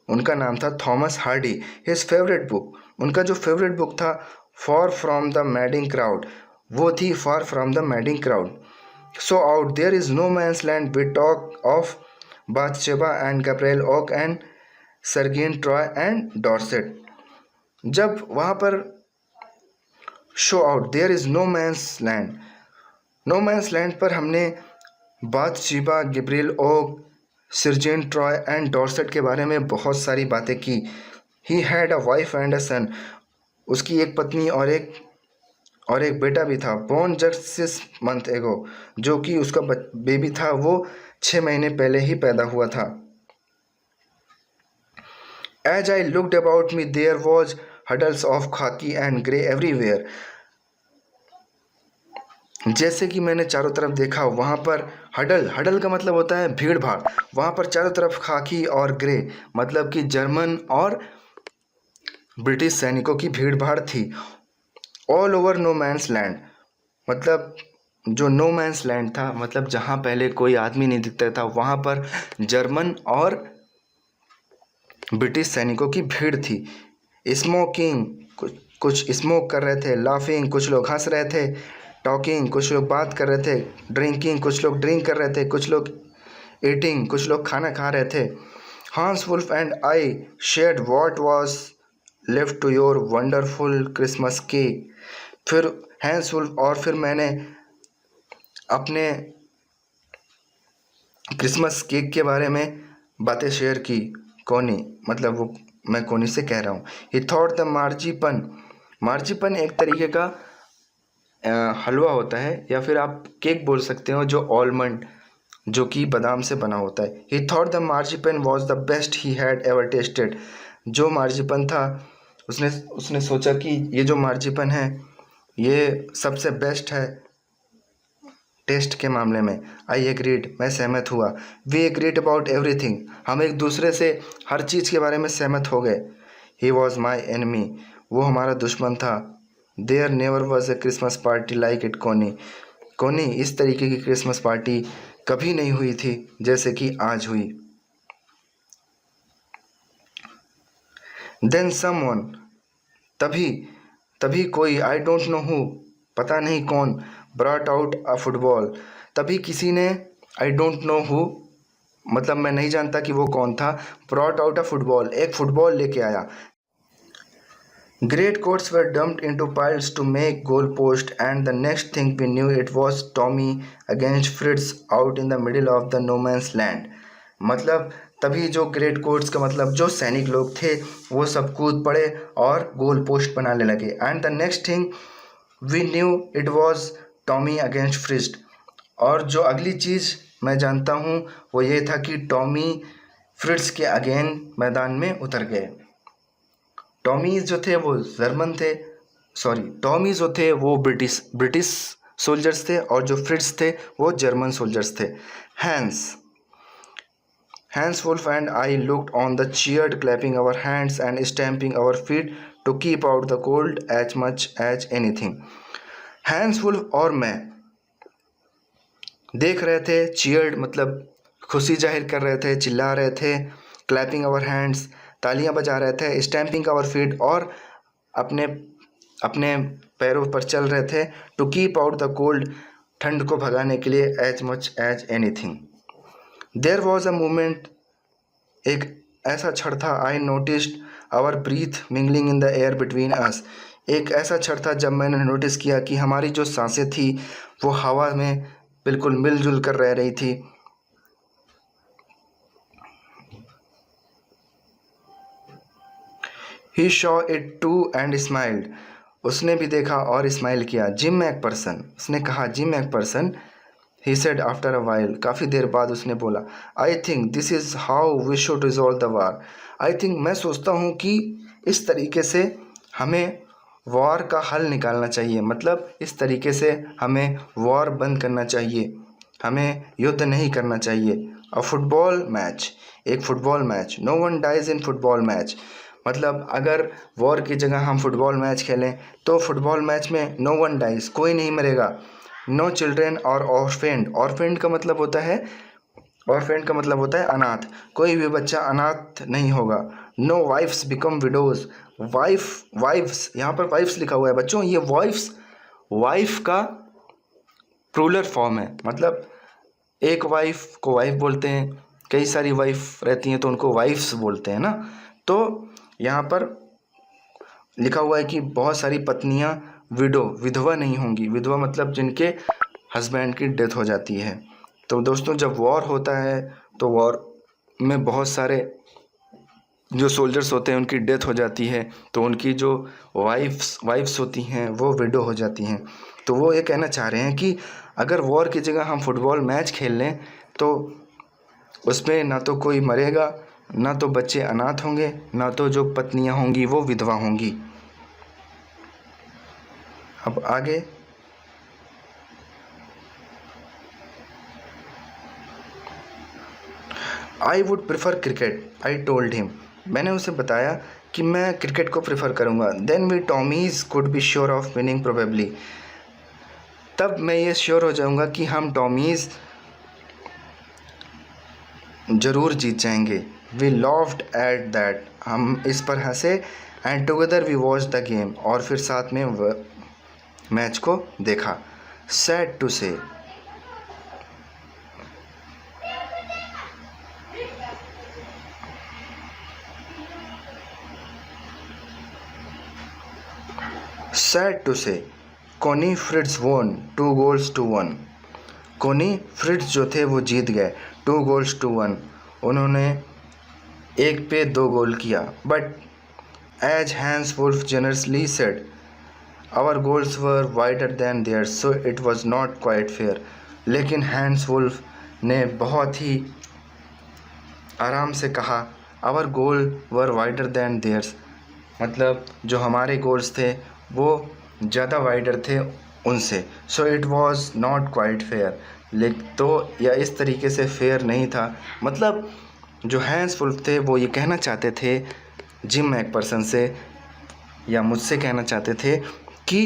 उनका नाम था Thomas Hardy. His favourite book, उनका जो फेवरेट बुक था far from the madding crowd, वो थी far from the madding crowd. So out there is no man's land, we talk of Bathsheba and Gabriel Oak and Sergeant Troy and Dorset. जब वहाँ पर so out there is no man's land, no man's land पर हमने Bathsheba, Gabriel Oak, Sergeant Troy and Dorset के बारे में बहुत सारी बातें की। He had a wife and a son, उसकी एक पत्नी और एक बेटा भी था। बोर्न जस्ट 6 months एगो, जो कि उसका बेबी था वो 6 महीने पहले ही पैदा हुआ था। As I looked about me there was huddles of khaki and grey everywhere, जैसे कि मैंने चारों तरफ देखा वहाँ पर हडल का मतलब होता है भीड़ भाड़। वहाँ पर चारों तरफ खाकी और ग्रे मतलब कि जर्मन और ब्रिटिश सैनिकों की भीड़ भाड़ थी। All over no man's land, मतलब जो नो मैंस लैंड था मतलब जहाँ पहले कोई आदमी नहीं दिखता था, वहाँ पर जर्मन और ब्रिटिश सैनिकों की भीड़ थी। स्मोकिंग, कुछ स्मोक कर रहे थे। लाफिंग, कुछ लोग हंस रहे थे। टॉकिंग, कुछ लोग बात कर रहे थे। ड्रिंकिंग, कुछ लोग ड्रिंक कर रहे थे। कुछ लोग ईटिंग, कुछ लोग खाना खा रहे थे। Hans Wolf and I shared what was left to your wonderful Christmas cake. फिर हैंस वुल्फ और फिर मैंने अपने क्रिसमस केक के बारे में बातें शेयर की। कोनी मतलब वो मैं कोनी से कह रहा हूँ। ही थॉट द मार्जिपन एक तरीके का हलवा होता है, या फिर आप केक बोल सकते हो, जो ऑलमंड जो कि बादाम से बना होता है। He thought the marzipan was the best he had ever tasted, जो मार्जिपन था उसने सोचा कि ये जो मार्जिपन है ये सबसे बेस्ट है टेस्ट के मामले में। आई एग्रीड, मैं सहमत हुआ। वी एग्रीड अबाउट एवरीथिंग, हम एक दूसरे से हर चीज़ के बारे में सहमत हो गए। ही वॉज माई एनिमी, वो हमारा दुश्मन था। There never was a Christmas party like it Connie, इस तरीके की क्रिसमस पार्टी कभी नहीं हुई थी जैसे कि आज हुई। देन समवन, तभी कोई, आई डोंट नो हु, पता नहीं कौन, ब्रॉट आउट अ फुटबॉल, तभी किसी ने, आई डोंट नो हु मतलब मैं नहीं जानता कि वो कौन था, ब्रॉट आउट अ फुटबॉल, एक फुटबॉल लेके आया। Great coats were dumped into piles to make goal post, and the next thing we knew it was Tommy against Fritz out in the middle of the no man's land. मतलब तभी जो great quotes का मतलब जो सैनिक लोग थे वो सब कूद पड़े और गोल पोस्ट बनाने लगे। And the next thing we knew it was Tommy against Fritz, और जो अगली चीज़ मैं जानता हूँ वो ये था कि टॉमी फ्रिट्स के अगेन मैदान में उतर गए। टॉमीज जो थे वो जर्मन थे, टॉमीज जो थे वो ब्रिटिश सोल्जर्स थे, और जो फ्रिट्स थे वो जर्मन सोल्जर्स थे। Hans Wolf and I looked on the cheered, clapping our hands and stamping our feet to keep out the cold as much as anything. Hans Wolf और मैं देख रहे थे, चीयर्ड मतलब खुशी जाहिर कर रहे थे, चिल्ला रहे थे। क्लैपिंग आवर हैंड्स, तालियां बजा रहे थे। स्टैम्पिंग आवर फीट, और अपने अपने पैरों पर चल रहे थे, to keep out the cold, ठंड को भगाने के लिए, as much as anything. There was a moment, एक ऐसा क्षण था, I noticed our breath mingling in the air between us, एक ऐसा क्षण था जब मैंने नोटिस किया कि हमारी जो सांसें थी वो हवा में बिल्कुल मिलजुल कर रह रही थी। He saw it too and smiled, उसने भी देखा और स्माइल किया। जिम मैकपर्सन, उसने कहा Jim McPherson, he said after a while, काफ़ी देर बाद उसने बोला, I think this is how we should resolve the war, I think, मैं सोचता हूँ कि इस तरीके से हमें वॉर का हल निकालना चाहिए, मतलब इस तरीके से हमें वॉर बंद करना चाहिए, हमें युद्ध नहीं करना चाहिए। अ फुटबॉल मैच, एक football match, no one dies in football match, मतलब अगर वॉर की जगह हम फुटबॉल मैच खेलें तो फुटबॉल मैच में नो वन डाइज, कोई नहीं मरेगा। नो चिल्ड्रेन और ऑर्फेंड, ऑर्फेंड का मतलब होता है, ऑर्फेंड का मतलब होता है अनाथ, कोई भी बच्चा अनाथ नहीं होगा। No wives become widows, wives, यहाँ पर वाइफ्स लिखा हुआ है बच्चों, ये वाइफ्स वाइफ का प्लूरल फॉर्म है, मतलब एक वाइफ को वाइफ बोलते हैं, कई सारी वाइफ रहती हैं तो उनको वाइफ्स बोलते हैं ना। तो यहाँ पर लिखा हुआ है कि बहुत सारी पत्नियाँ विधवा नहीं होंगी, विधवा मतलब जिनके हस्बैंड की डेथ हो जाती है। तो दोस्तों जब वॉर होता है तो वॉर में बहुत सारे जो सोल्जर्स होते हैं उनकी डेथ हो जाती है, तो उनकी जो वाइफ्स होती हैं वो विडो हो जाती हैं। तो वो ये कहना चाह रहे हैं कि अगर वॉर की जगह हम फुटबॉल मैच खेल लें तो उसमें ना तो कोई मरेगा, ना तो बच्चे अनाथ होंगे, ना तो जो पत्नियां होंगी वो विधवा होंगी। अब आगे, I would prefer cricket, I told him, मैंने उसे बताया कि मैं क्रिकेट को प्रेफर करूँगा। Then we Tommies could be sure of winning probably, तब मैं ये श्योर हो जाऊँगा कि हम टॉमीज़ ज़रूर जीत जाएंगे। वी लॉफ्ड एट दैट, हम इस पर हंसे। And together we watch the game, और फिर साथ में मैच को देखा। Sad to say, sad to say, Connie Fritz वोन 2 goals to 1, कोनी फ्रिट्ज जो थे वो जीत गए 2 goals to 1, उन्होंने एक पे 2 गोल किया। But as Hans Wolf generously said, our goals were wider than theirs so it was not quite fair, लेकिन हैंस वुल्फ ने बहुत ही आराम से कहा, our goal were wider than theirs, मतलब जो हमारे गोल्स थे वो ज़्यादा वाइडर थे उनसे। सो it was not quite fair, लेकिन तो या इस तरीके से फेयर नहीं था, मतलब जो हैंस वुल्फ थे वो ये कहना चाहते थे जिम मैकपर्सन से या मुझसे कहना चाहते थे कि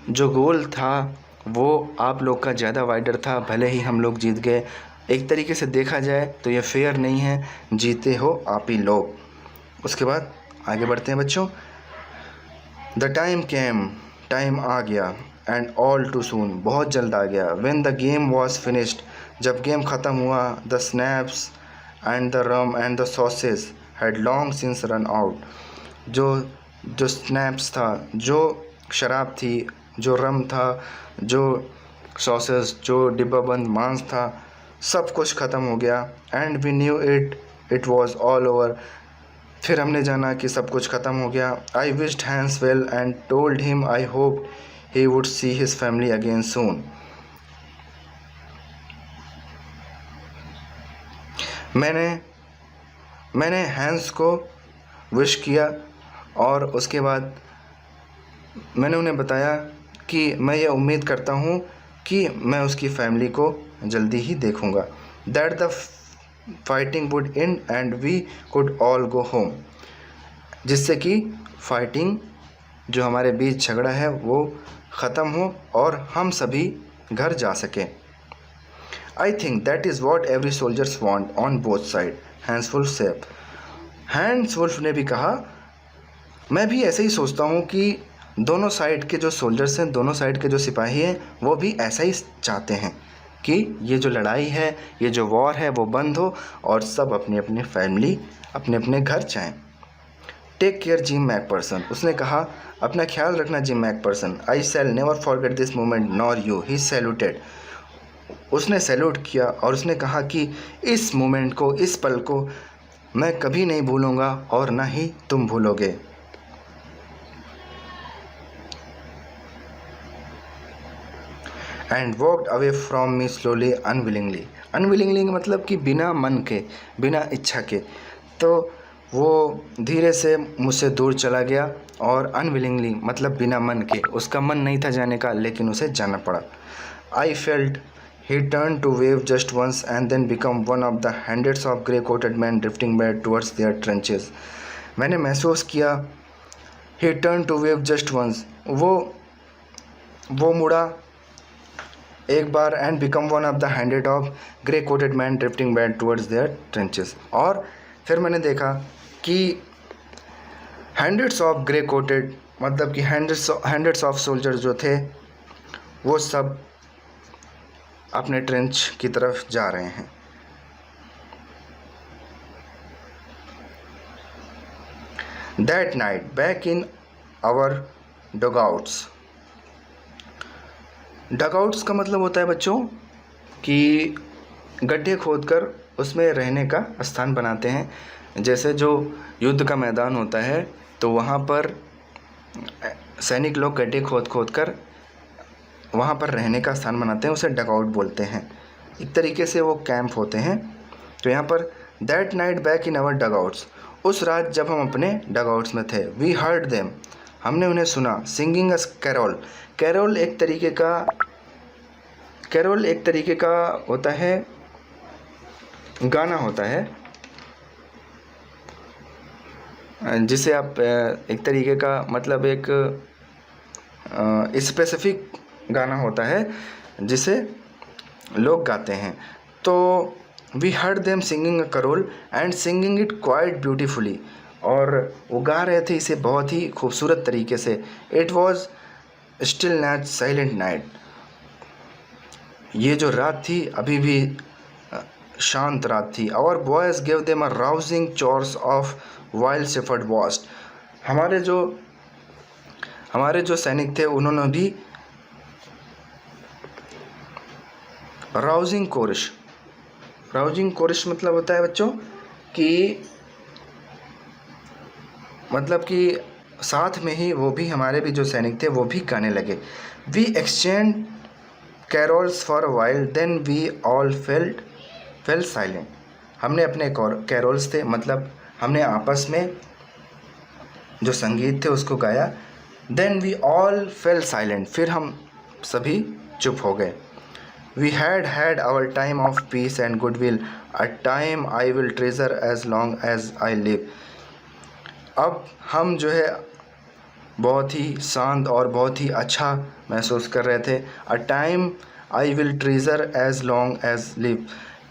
जो गोल था वो आप लोग का ज़्यादा वाइडर था, भले ही हम लोग जीत गए, एक तरीके से देखा जाए तो ये फेयर नहीं है, जीते हो आप ही लोग। उसके बाद आगे बढ़ते हैं बच्चों। द टाइम केम, टाइम आ गया, एंड ऑल टू सून, बहुत जल्द आ गया। When the game was finished, जब गेम ख़त्म हुआ, the snaps and the rum and the sausage had long since run out, जो स्नैप्स था, जो शराब थी, जो रम था, जो सॉसेस, जो डिब्बा बंद मांस था, सब कुछ ख़त्म हो गया। And we knew it was all over, फिर हमने जाना कि सब कुछ ख़त्म हो गया। I wished Hans well and told him I hope he would see his family again soon, मैंने हैंस को विश किया और उसके बाद मैंने उन्हें बताया कि मैं ये उम्मीद करता हूँ कि मैं उसकी फैमिली को जल्दी ही देखूँगा। That the fighting would end and we could all go home, जिससे कि फाइटिंग जो हमारे बीच झगड़ा है वो ख़त्म हो और हम सभी घर जा सकें। I think that is what every soldiers want on both side, Hans Wolf said, Hans Wolf ने भी कहा, मैं भी ऐसे ही सोचता हूँ कि दोनों साइड के जो सोल्जर्स हैं, दोनों साइड के जो सिपाही हैं, वो भी ऐसा ही चाहते हैं कि ये जो लड़ाई है, ये जो वॉर है वो बंद हो और सब अपनी अपनी फैमिली, अपने अपने घर जाएं। टेक केयर जिम मैकपर्सन, उसने कहा अपना ख्याल रखना Jim McPherson. I shall never forget this moment nor you, he saluted. उसने सैल्यूट किया और उसने कहा कि इस मोमेंट को, इस पल को मैं कभी नहीं भूलूंगा और ना ही तुम भूलोगे। And walked away from me slowly unwillingly. Unwillingly मतलब कि बिना मन के, बिना इच्छा के। तो वो धीरे से मुझसे दूर चला गया और अनविलिंगली मतलब बिना मन के, उसका मन नहीं था जाने का लेकिन उसे जाना पड़ा। I felt he turned to wave just once and then become one of the hundreds of grey-coated men drifting back towards their trenches. मैंने महसूस किया, he turned to wave just once, वो मुड़ा एक बार, and become one of the hundred of grey-coated men drifting back towards their trenches. और फिर मैंने देखा कि hundreds of grey-coated मतलब कि hundreds of soldiers जो थे वो सब अपने ट्रेंच की तरफ जा रहे हैं। That night back in our dugouts. डगआउट्स का मतलब होता है बच्चों कि गड्ढे खोदकर उसमें रहने का स्थान बनाते हैं। जैसे जो युद्ध का मैदान होता है तो वहाँ पर सैनिक लोग गड्ढे खोद कर वहाँ पर रहने का स्थान बनाते हैं, उसे डगआउट बोलते हैं। एक तरीके से वो कैंप होते हैं। तो यहाँ पर that night back in our dugouts, उस रात जब हम अपने डगआउट्स में थे। वी हर्ड देम, हमने उन्हें सुना। सिंगिंग अस कैरोल, कैरोल एक तरीके का होता है, गाना होता है जिसे आप एक तरीके का मतलब एक स्पेसिफिक गाना होता है जिसे लोग गाते हैं। तो we heard them singing a carol and singing it quite beautifully, और वो गा रहे थे इसे बहुत ही खूबसूरत तरीके से। It was still night silent night, ये जो रात थी अभी भी शांत रात थी। Our boys give them a rousing chorus of while shepherds watched, हमारे जो सैनिक थे उन्होंने भी राउजिंग कोरस मतलब होता है बच्चों कि मतलब कि साथ में ही वो भी, हमारे भी जो सैनिक थे वो भी गाने लगे। We exchange carols for a while then we all fell silent, हमने अपने कैरोल्स थे मतलब हमने आपस में जो संगीत थे उसको गाया। Then we all fell silent, फिर हम सभी चुप हो गए। We had our time of peace and goodwill, a time I will treasure as long as I live. अब हम जो है बहुत ही शांत और बहुत ही अच्छा महसूस कर रहे थे। A time I will treasure as long as live,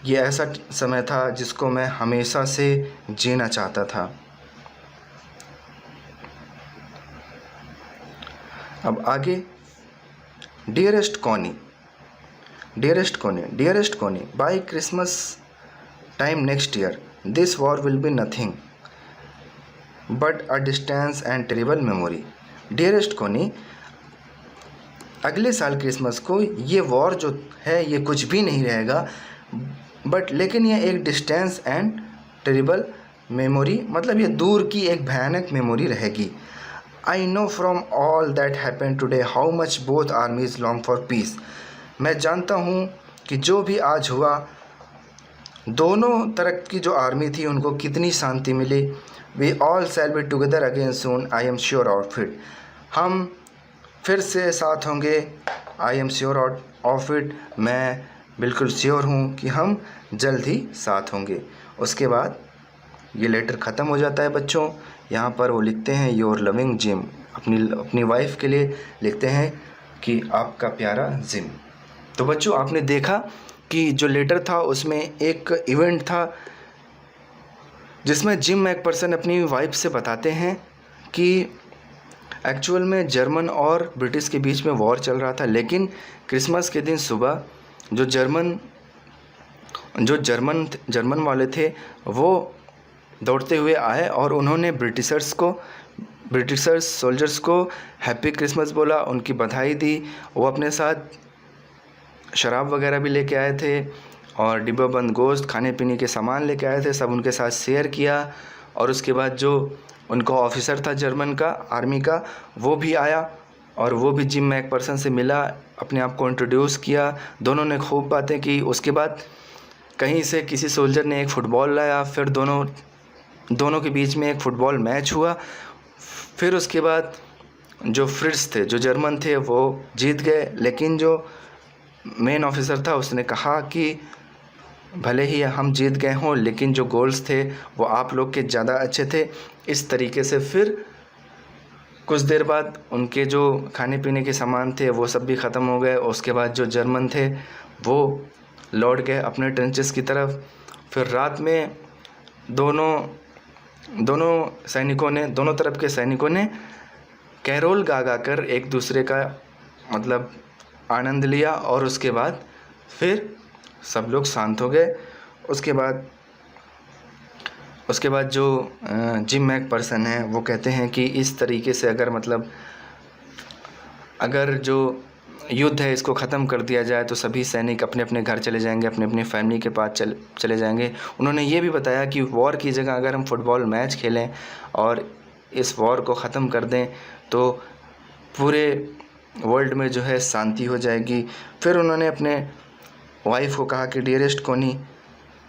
ये ऐसा समय था जिसको मैं हमेशा से जीना चाहता था। अब आगे, डियरेस्ट कोनी, by Christmas time next year, this war will be nothing but a distance and terrible memory. Dearest कोनी, अगले साल क्रिसमस को ये वॉर जो है ये कुछ भी नहीं रहेगा, बट लेकिन ये एक डिस्टेंस एंड टेरिबल मेमोरी मतलब ये दूर की एक भयानक मेमोरी रहेगी। I know from all that happen today how much both आर्मीज long for piece, मैं जानता हूँ कि जो भी आज हुआ दोनों तरफ की जो आर्मी थी उनको कितनी शांति मिली। We all shall be together again soon, I am sure of it, हम फिर से साथ होंगे। I am sure of it, मैं बिल्कुल श्योर हूँ कि हम जल्द ही साथ होंगे। उसके बाद ये लेटर ख़त्म हो जाता है बच्चों। यहाँ पर वो लिखते हैं योर लविंग जिम, अपनी वाइफ के लिए लिखते हैं कि आपका प्यारा जिम। तो बच्चों आपने देखा कि जो लेटर था उसमें एक इवेंट था जिसमें जिम मैकपर्सन अपनी वाइफ से बताते हैं कि एक्चुअल में जर्मन और ब्रिटिश के बीच में वॉर चल रहा था, लेकिन क्रिसमस के दिन सुबह जो जर्मन वाले थे वो दौड़ते हुए आए और उन्होंने ब्रिटिशर्स सोल्जर्स को हैप्पी क्रिसमस बोला, उनकी बधाई दी। वो अपने साथ शराब वगैरह भी लेके आए थे और डिब्बाबंद गोश्त, खाने पीने के सामान लेके आए थे, सब उनके साथ शेयर किया। और उसके बाद जो उनका ऑफिसर था जर्मन का, आर्मी का, वो भी आया और वो भी जिम मैकपर्सन से मिला, अपने आप को इंट्रोड्यूस किया। दोनों ने खूब बातें की। उसके बाद कहीं से किसी सोल्जर ने एक फ़ुटबॉल लाया, फिर दोनों के बीच में एक फ़ुटबॉल मैच हुआ। फिर उसके बाद जो फ्रिट्स थे, जो जर्मन थे, वो जीत गए। लेकिन जो मेन ऑफिसर था उसने कहा कि भले ही हम जीत गए हों, लेकिन जो गोल्स थे वो आप लोग के ज़्यादा अच्छे थे। इस तरीके से फिर कुछ देर बाद उनके जो खाने पीने के सामान थे वो सब भी ख़त्म हो गए। उसके बाद जो जर्मन थे वो लौट गए अपने ट्रेंचेस की तरफ। फिर रात में दोनों तरफ के सैनिकों ने कैरोल गा गा कर एक दूसरे का मतलब आनंद लिया और उसके बाद फिर सब लोग शांत हो गए। उसके बाद जो जिम मैकपर्सन है वो कहते हैं कि इस तरीके से अगर जो युद्ध है इसको ख़त्म कर दिया जाए तो सभी सैनिक अपने अपने घर चले जाएंगे, अपने अपने फैमिली के पास चले जाएंगे। उन्होंने ये भी बताया कि वॉर की जगह अगर हम फुटबॉल मैच खेलें और इस वॉर को ख़त्म कर दें तो पूरे वर्ल्ड में जो है शांति हो जाएगी। फिर उन्होंने अपने वाइफ को कहा कि डियरेस्ट कोनी,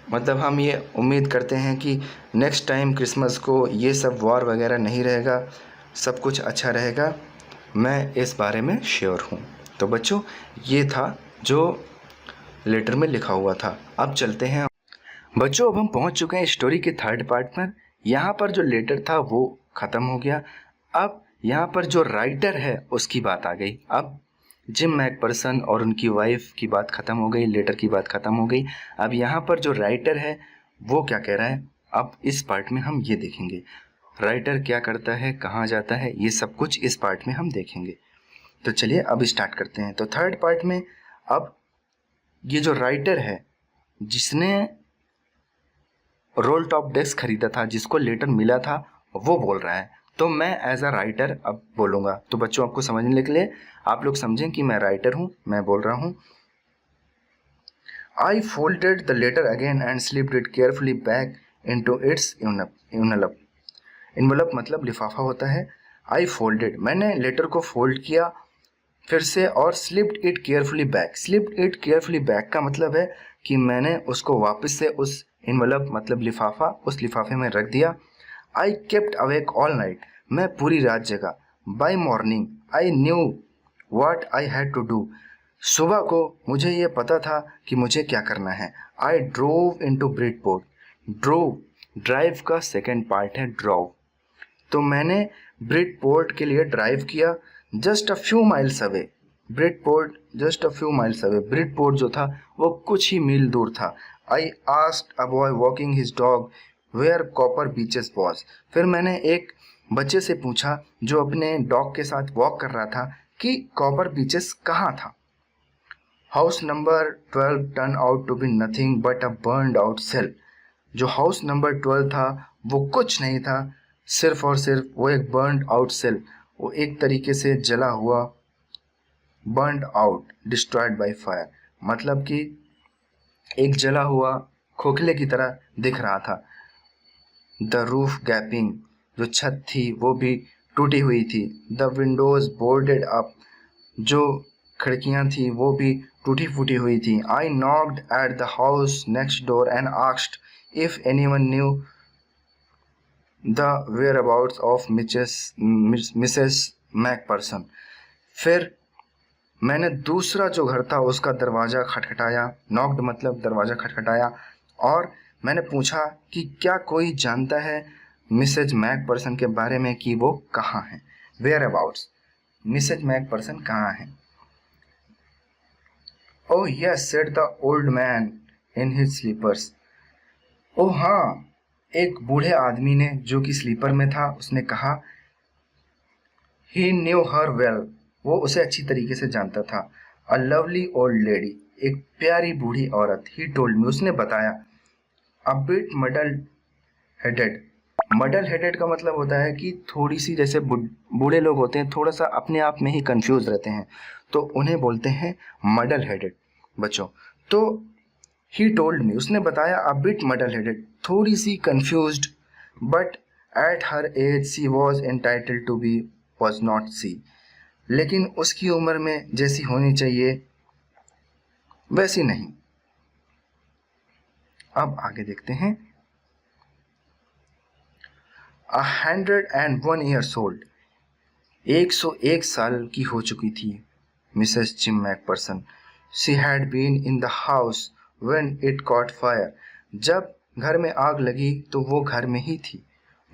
मतलब हम ये उम्मीद करते हैं कि नेक्स्ट टाइम क्रिसमस को ये सब वॉर वगैरह नहीं रहेगा, सब कुछ अच्छा रहेगा। मैं इस बारे में श्योर हूँ। तो बच्चों, ये था जो लेटर में लिखा हुआ था। अब चलते हैं बच्चों, अब हम पहुँच चुके हैं स्टोरी के थर्ड पार्ट पर। यहाँ पर जो लेटर था वो ख़त्म हो गया। अब यहाँ पर जो राइटर है उसकी बात आ गई। अब जिम मैकपर्सन और उनकी वाइफ की बात ख़त्म हो गई, लेटर की बात ख़त्म हो गई। अब यहाँ पर जो राइटर है वो क्या कह रहा है, अब इस पार्ट में हम ये देखेंगे। राइटर क्या करता है, कहाँ जाता है, ये सब कुछ इस पार्ट में हम देखेंगे। तो चलिए अब स्टार्ट करते हैं। तो थर्ड पार्ट में अब ये जो राइटर है जिसने रोल टॉप डेस्क खरीदा था, जिसको लेटर मिला था, वो बोल रहा है। तो मैं एज अ राइटर अब बोलूँगा। तो बच्चों, आपको समझने के लिए आप लोग समझें कि मैं राइटर हूँ, मैं बोल रहा हूँ। I folded the letter again and slipped it carefully back into its envelope. Envelope मतलब लिफाफा होता है। I folded, मैंने लेटर को फोल्ड किया फिर से, और slipped it carefully back. Slipped it carefully back का मतलब है कि मैंने उसको वापस से उस envelope मतलब लिफाफा, उस लिफाफे में रख दिया। I kept awake all night, मैं पूरी रात जगा। By morning I knew what I had to do, सुबह को मुझे ये पता था कि मुझे क्या करना है। I drove into Bridgeport, drove, drive का सेकेंड पार्ट है ड्रॉव। तो मैंने ब्रिडपोर्ट के लिए ड्राइव किया। Just a few miles away, Bridport just a few miles away, Bridport जो था वो कुछ ही मील दूर था। I asked a boy walking his dog where Copper Beeches was, फिर मैंने एक बच्चे से पूछा जो अपने डॉग के साथ वॉक कर रहा था कि कॉपर बीचेस कहाँ था। House number 12 turn out to be nothing but a burned out shell, जो हाउस नंबर 12 था वो कुछ नहीं था, सिर्फ और सिर्फ वो एक बर्नड आउट सेल, वो एक तरीके से जला हुआ, burned out, destroyed by fire, मतलब कि एक जला हुआ खोखले की तरह दिख रहा था। द रूफ गैपिंग, जो छत थी वो भी टूटी हुई थी। द विंडोज बोर्डेड अप, जो खिड़कियां थी वो भी टूटी फूटी हुई थी। I knocked at the house next door and asked if anyone knew the whereabouts of Mrs McPherson, फिर मैंने दूसरा जो घर था उसका दरवाज़ा खटखटाया। नॉक्ड मतलब दरवाज़ा खटखटाया, और मैंने पूछा कि क्या कोई जानता है मिसेज मैकपर्सन के बारे में कि वो कहाँ हैं। वेयर अबाउट्स, मिसेज मैकपर्सन कहाँ हैं। Oh yes said the old man in his slippers, oh हाँ, एक बूढ़े आदमी ने जो कि स्लीपर में था उसने कहा ही न्यू हर वेल, वो उसे अच्छी तरीके से जानता था। अ लवली ओल्ड लेडी, एक प्यारी बूढ़ी औरत। ही टोल्ड मी, उसने बताया। A bit muddle headed, मडल headed का मतलब होता है कि थोड़ी सी, जैसे बूढ़े लोग होते हैं थोड़ा सा अपने आप में ही कंफ्यूज रहते हैं, तो उन्हें बोलते हैं मडल हेडेड बच्चों। तो ही टोल्ड मी, उसने बताया। अ बिट मडल हेडेड, थोड़ी सी confused, but at her age she was entitled to be, was not she, लेकिन उसकी उम्र में जैसी होनी चाहिए वैसी नहीं। अब आगे देखते हैं। 101 years old, 101 साल की हो चुकी थी Mrs Jim McPherson. She had been in the house when it caught fire, जब घर में आग लगी तो वो घर में ही थी।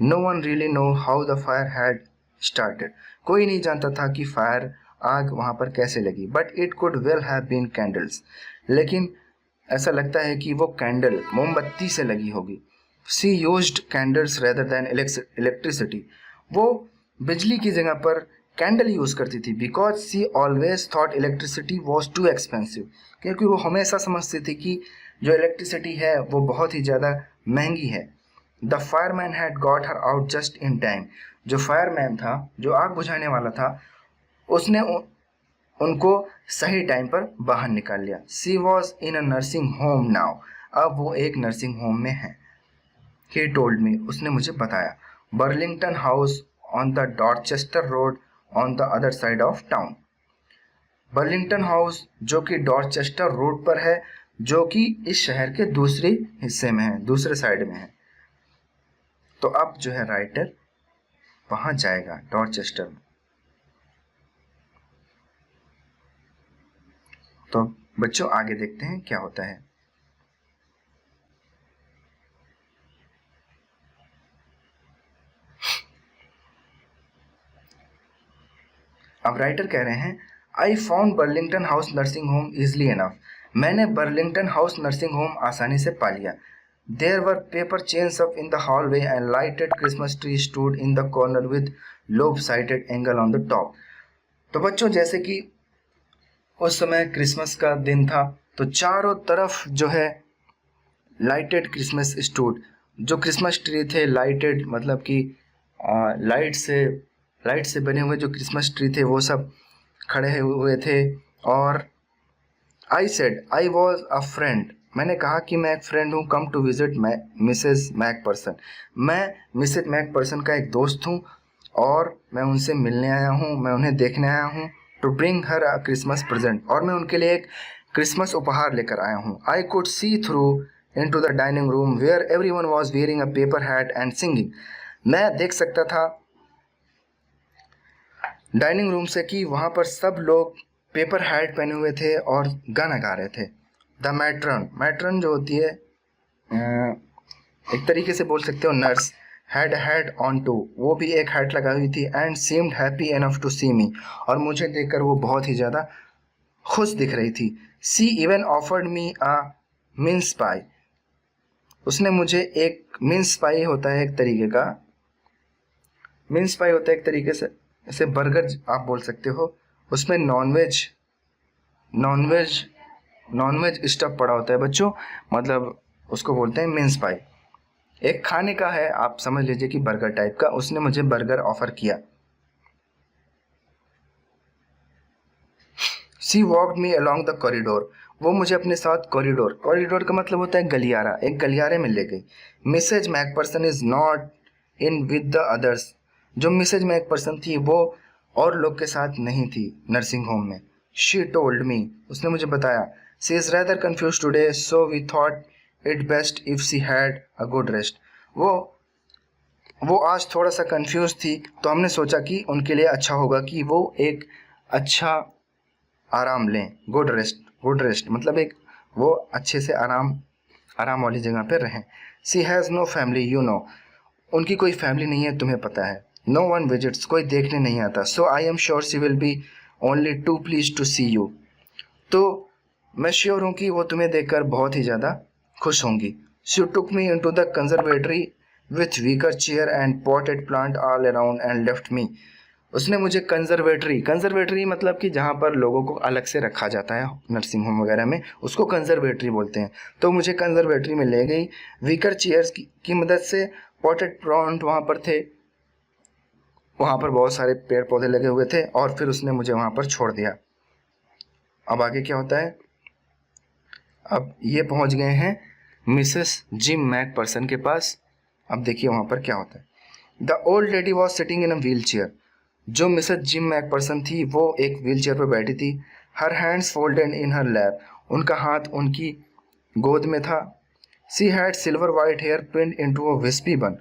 No one really know how the fire had started, कोई नहीं जानता था कि फायर, आग वहाँ पर कैसे लगी। But it could well have been candles, लेकिन ऐसा लगता है कि वो कैंडल, मोमबत्ती से लगी होगी। She used candles rather than electricity, वो बिजली की जगह पर कैंडल यूज़ करती थी। Because she always thought electricity was too expensive, क्योंकि वो हमेशा समझती थी कि जो इलेक्ट्रिसिटी है वो बहुत ही ज़्यादा महंगी है। The fireman had got her out just in time, जो फायरमैन था, जो आग बुझाने वाला था, उसने उनको सही टाइम पर बाहर निकाल लिया। She was in a nursing home now, अब वो एक नर्सिंग होम में है। ही टोल्ड मी, उसने मुझे बताया। Burlington house on the Dorchester road on the other side of town, Burlington house जो कि डॉर्चेस्टर रोड पर है, जो कि इस शहर के दूसरे हिस्से में है, दूसरे साइड में है। तो अब जो है राइटर वहां जाएगा डॉर्चेस्टर में। तो बच्चों आगे देखते हैं क्या होता है। अब राइटर कह रहे हैं, I found Burlington House nursing home easily enough, मैंने बर्लिंगटन हाउस नर्सिंग होम आसानी से पा लिया। There were paper chains up in the hallway and lighted Christmas tree stood in the corner with lopsided angle on the top. तो बच्चों जैसे कि उस समय क्रिसमस का दिन था, तो चारों तरफ जो है लाइटेड क्रिसमस स्टूड, जो क्रिसमस ट्री थे, लाइटेड मतलब कि लाइट से बने हुए जो क्रिसमस ट्री थे वो सब खड़े हुए थे। और I said I was a friend, मैंने कहा कि मैं एक फ्रेंड हूँ। Come to visit Mrs McPherson, मैं मिसेस मैकपर्सन का एक दोस्त हूँ और मैं उनसे मिलने आया हूँ, मैं उन्हें देखने आया हूँ। To bring her a Christmas present, और मैं उनके लिए एक क्रिसमस उपहार लेकर आया हूँ। I could see through into the dining room where everyone was wearing a paper hat and singing, मैं देख सकता था डाइनिंग रूम से कि वहाँ पर सब लोग पेपर हैट पहने हुए थे और गाना गा रहे थे। द मैट्रन, मैट्रन जो होती है एक तरीके से बोल सकते हो nurse, had had on too, वो भी एक हैट लगाई हुई थी। And seemed happy enough to see me, और मुझे देखकर वो बहुत ही ज़्यादा खुश दिख रही थी। सी इवन ऑफर्ड मी अ मिन्स पाई, उसने मुझे एक मिन्स पाई होता है एक तरीके का, मिन्स पाई होता है एक तरीके से ऐसे बर्गर आप बोल सकते हो, उसमें नॉनवेज स्टफ पड़ा होता है बच्चों, मतलब उसको बोलते हैं मिन्स पाई। एक खाने का है, आप समझ लीजिए कि बर्गर टाइप का। उसने मुझे बर्गर ऑफर किया। She walked me along the corridor, वो मुझे अपने साथ कॉरिडोर, कॉरिडोर का मतलब होता है गलियारा, एक गलियारे में ले गई। Mrs McPherson is not in with the others, जो मिसेज मैकपर्सन थी वो और लोग के साथ नहीं थी नर्सिंग होम में। शी टोल्ड मी, उसने मुझे बताया। She is rather confuse today so we thought it best if she had a good rest, वो आज थोड़ा सा कंफ्यूज थी, तो हमने सोचा कि उनके लिए अच्छा होगा कि वो एक अच्छा आराम लें। गुड रेस्ट मतलब एक वो अच्छे से आराम वाली जगह पर रहें। She has no family you know, उनकी कोई फैमिली नहीं है तुम्हें पता है। नो वन विजिट्स, कोई देखने नहीं आता। So I am sure she will be only too pleased to see you, तो मैं श्योर हूँ कि वो तुम्हें देखकर बहुत ही ज़्यादा खुश होंगी। She took me into the conservatory with weaker chair and potted plant all around and left me, उसने मुझे कंजर्वेटरी मतलब कि जहाँ पर लोगों को अलग से रखा जाता है नर्सिंग होम वगैरह में, उसको कंजर्वेटरी बोलते हैं। तो मुझे कंजर्वेटरी में ले गई। वीकर चेयर्स की मदद से पॉटेड प्लांट वहाँ पर थे, वहाँ पर बहुत सारे पेड़ पौधे लगे हुए थे, और फिर उसने मुझे वहाँ पर छोड़ दिया। अब आगे क्या होता है? अब ये पहुँच गए हैं मिसेस जिम मैकपर्सन के पास। अब देखिए वहाँ पर क्या होता है। The old lady was sitting in a wheel chair. जो मिसेस जिम मैकपर्सन थी वो एक व्हील चेयर पर बैठी थी। Her hands folded in her lap. उनका हाथ उनकी गोद में था। She had silver white hair pinned into a wispy bun.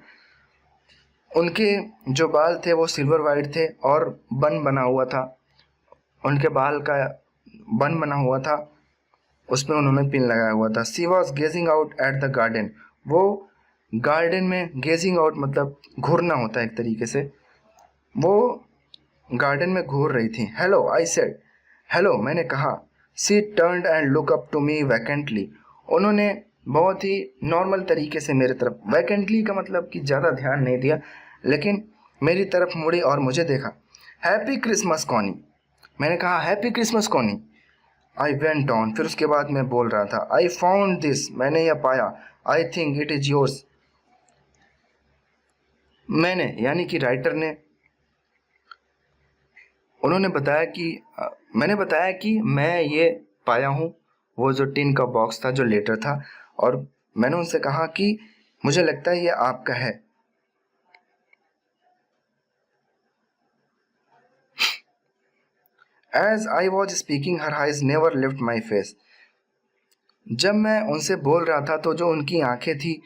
उनके जो बाल थे वो सिल्वर वाइट थे और बन बना हुआ था, उनके बाल का बन बना हुआ था, उसमें उन्होंने पिन लगाया हुआ था। She was gazing out at the garden. वो गार्डन में, गेजिंग आउट मतलब घूरना होता है एक तरीके से, वो गार्डन में घूर रही थी। Hello I said. हेलो मैंने कहा। She turned and look up to me vacantly. उन्होंने बहुत ही नॉर्मल तरीके से मेरे तरफ, वैकेंटली का मतलब कि ज़्यादा ध्यान नहीं दिया, लेकिन मेरी तरफ मुड़ी और मुझे देखा। Happy Christmas Connie. मैंने कहा happy Christmas Connie. I went on. फिर उसके बाद मैं बोल रहा था। I found this. मैंने यह पाया। I think it is yours. मैंने यानी कि राइटर ने, उन्होंने बताया कि मैंने बताया कि मैं ये पाया हूँ, वो जो टिन का बॉक्स था जो लेटर था, और मैंने उनसे कहा कि मुझे लगता है ये आपका है। As I was speaking her eyes never lift my face. जब मैं उनसे बोल रहा था तो जो उनकी आंखें थी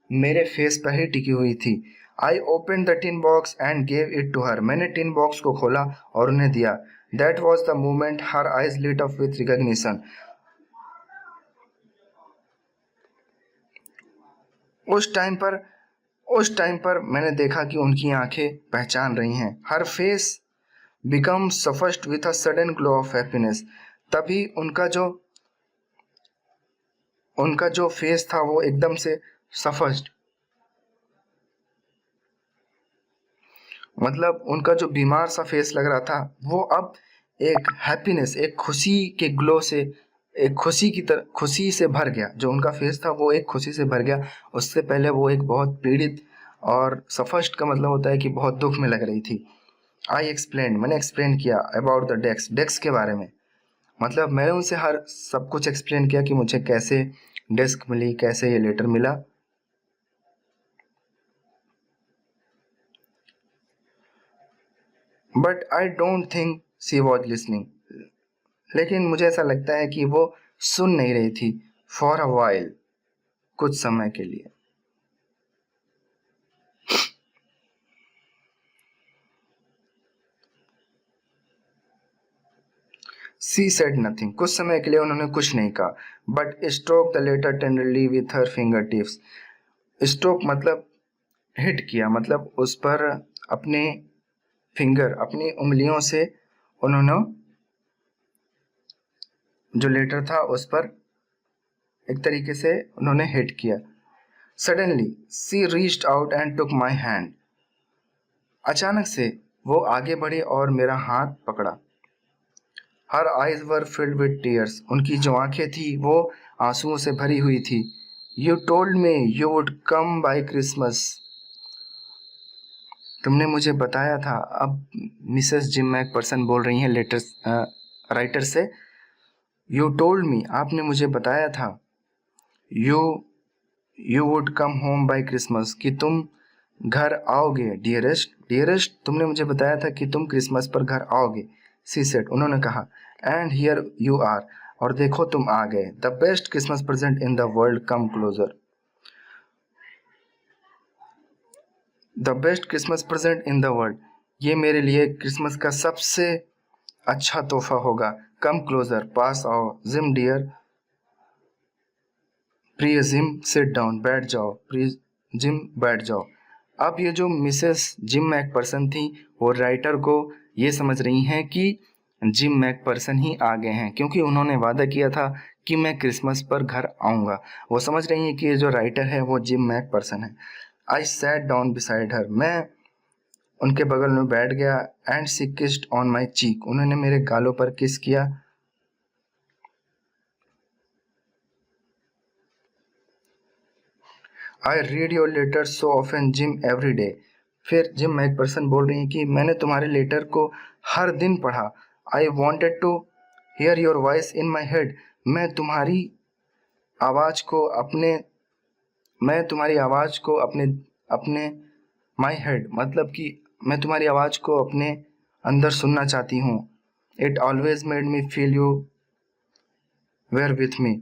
मेरे फेस पर ही टिकी हुई थी। I open the tin box and gave it to her. मैंने टिन बॉक्स को खोला और उन्हें दिया। That was the moment her eyes lit up with recognition. उस टाइम पर मैंने देखा कि उनकी आंखें पहचान रही हैं। Her face become suffused with a sudden glow of happiness. तभी उनका जो फेस था वो एकदम से सफस्ड, मतलब उनका जो बीमार सा फेस लग रहा था वो अब एक हैप्पीनेस, एक खुशी के ग्लो से, एक खुशी से भर गया। जो उनका फेस था वो एक खुशी से भर गया। उससे पहले वो एक बहुत पीड़ित, और सफस्ट का मतलब होता है कि बहुत दुख में लग रही थी। I explain. मैंने एक्सप्लेन किया अबाउट द डेस्क के बारे में। मतलब मैंने उनसे हर सब कुछ एक्सप्लेन किया कि मुझे कैसे डेस्क मिली, कैसे ये लेटर मिला। But I don't think she was listening. लेकिन मुझे ऐसा लगता है कि वो सुन नहीं रही थी। फॉर अ वाइल, कुछ समय के लिए। She said nothing. कुछ समय के लिए उन्होंने कुछ नहीं कहा। But stroke the letter tenderly with her finger tips. Stroke मतलब हिट किया, मतलब उस पर अपने फिंगर, अपनी उंगलियों से उन्होंने जो लेटर था उस पर एक तरीके से उन्होंने हिट किया। Suddenly she reached out and took my hand. अचानक से वो आगे बढ़ी और मेरा हाथ पकड़ा। Her eyes were filled with tears. उनकी जो आंखें थी वो आंसुओं से भरी हुई थी। You told me you would come by Christmas. तुमने मुझे बताया था। अब मिसेस जिम मैकपर्सन बोल रही हैं राइटर से। यू टोल्ड मी, आपने मुझे बताया था। You you would come home by Christmas, कि तुम घर आओगे। डियरेस्ट तुमने मुझे बताया था कि तुम क्रिसमस पर घर आओगे। सी सेड, उन्होंने कहा। एंड हियर यू आर, और देखो तुम आ गए। The best Christmas present in the world come closer. The best Christmas present in the world, ये मेरे लिए क्रिसमस का सबसे अच्छा तोहफा होगा। कम क्लोजर, पास आओ। जिम डियर, प्रिय जिम, सिट डाउन, बैठ जाओ। प्रिय जिम, बैठ जाओ। अब ये जो मिसेस जिम मैकपर्सन थी वो राइटर को ये समझ रही हैं कि जिम मैकपर्सन ही आ गए हैं, क्योंकि उन्होंने वादा किया था कि मैं क्रिसमस पर घर आऊँगा। वो समझ रही हैं कि ये जो राइटर है वो जिम मैकपर्सन है। I sat down beside her. मैं उनके बगल में बैठ गया and she kissed on my cheek, उन्होंने मेरे गालों पर किस किया। I read your letter so often Jim every day. फिर जिम मैकपर्सन बोल रही हैं कि मैंने तुम्हारे लेटर को हर दिन पढ़ा। I wanted to hear your voice in my head, मैं तुम्हारी आवाज़ को अपने माई हेड, मतलब कि मैं तुम्हारी आवाज़ को अपने अंदर सुनना चाहती हूँ। It always made me feel you were with me,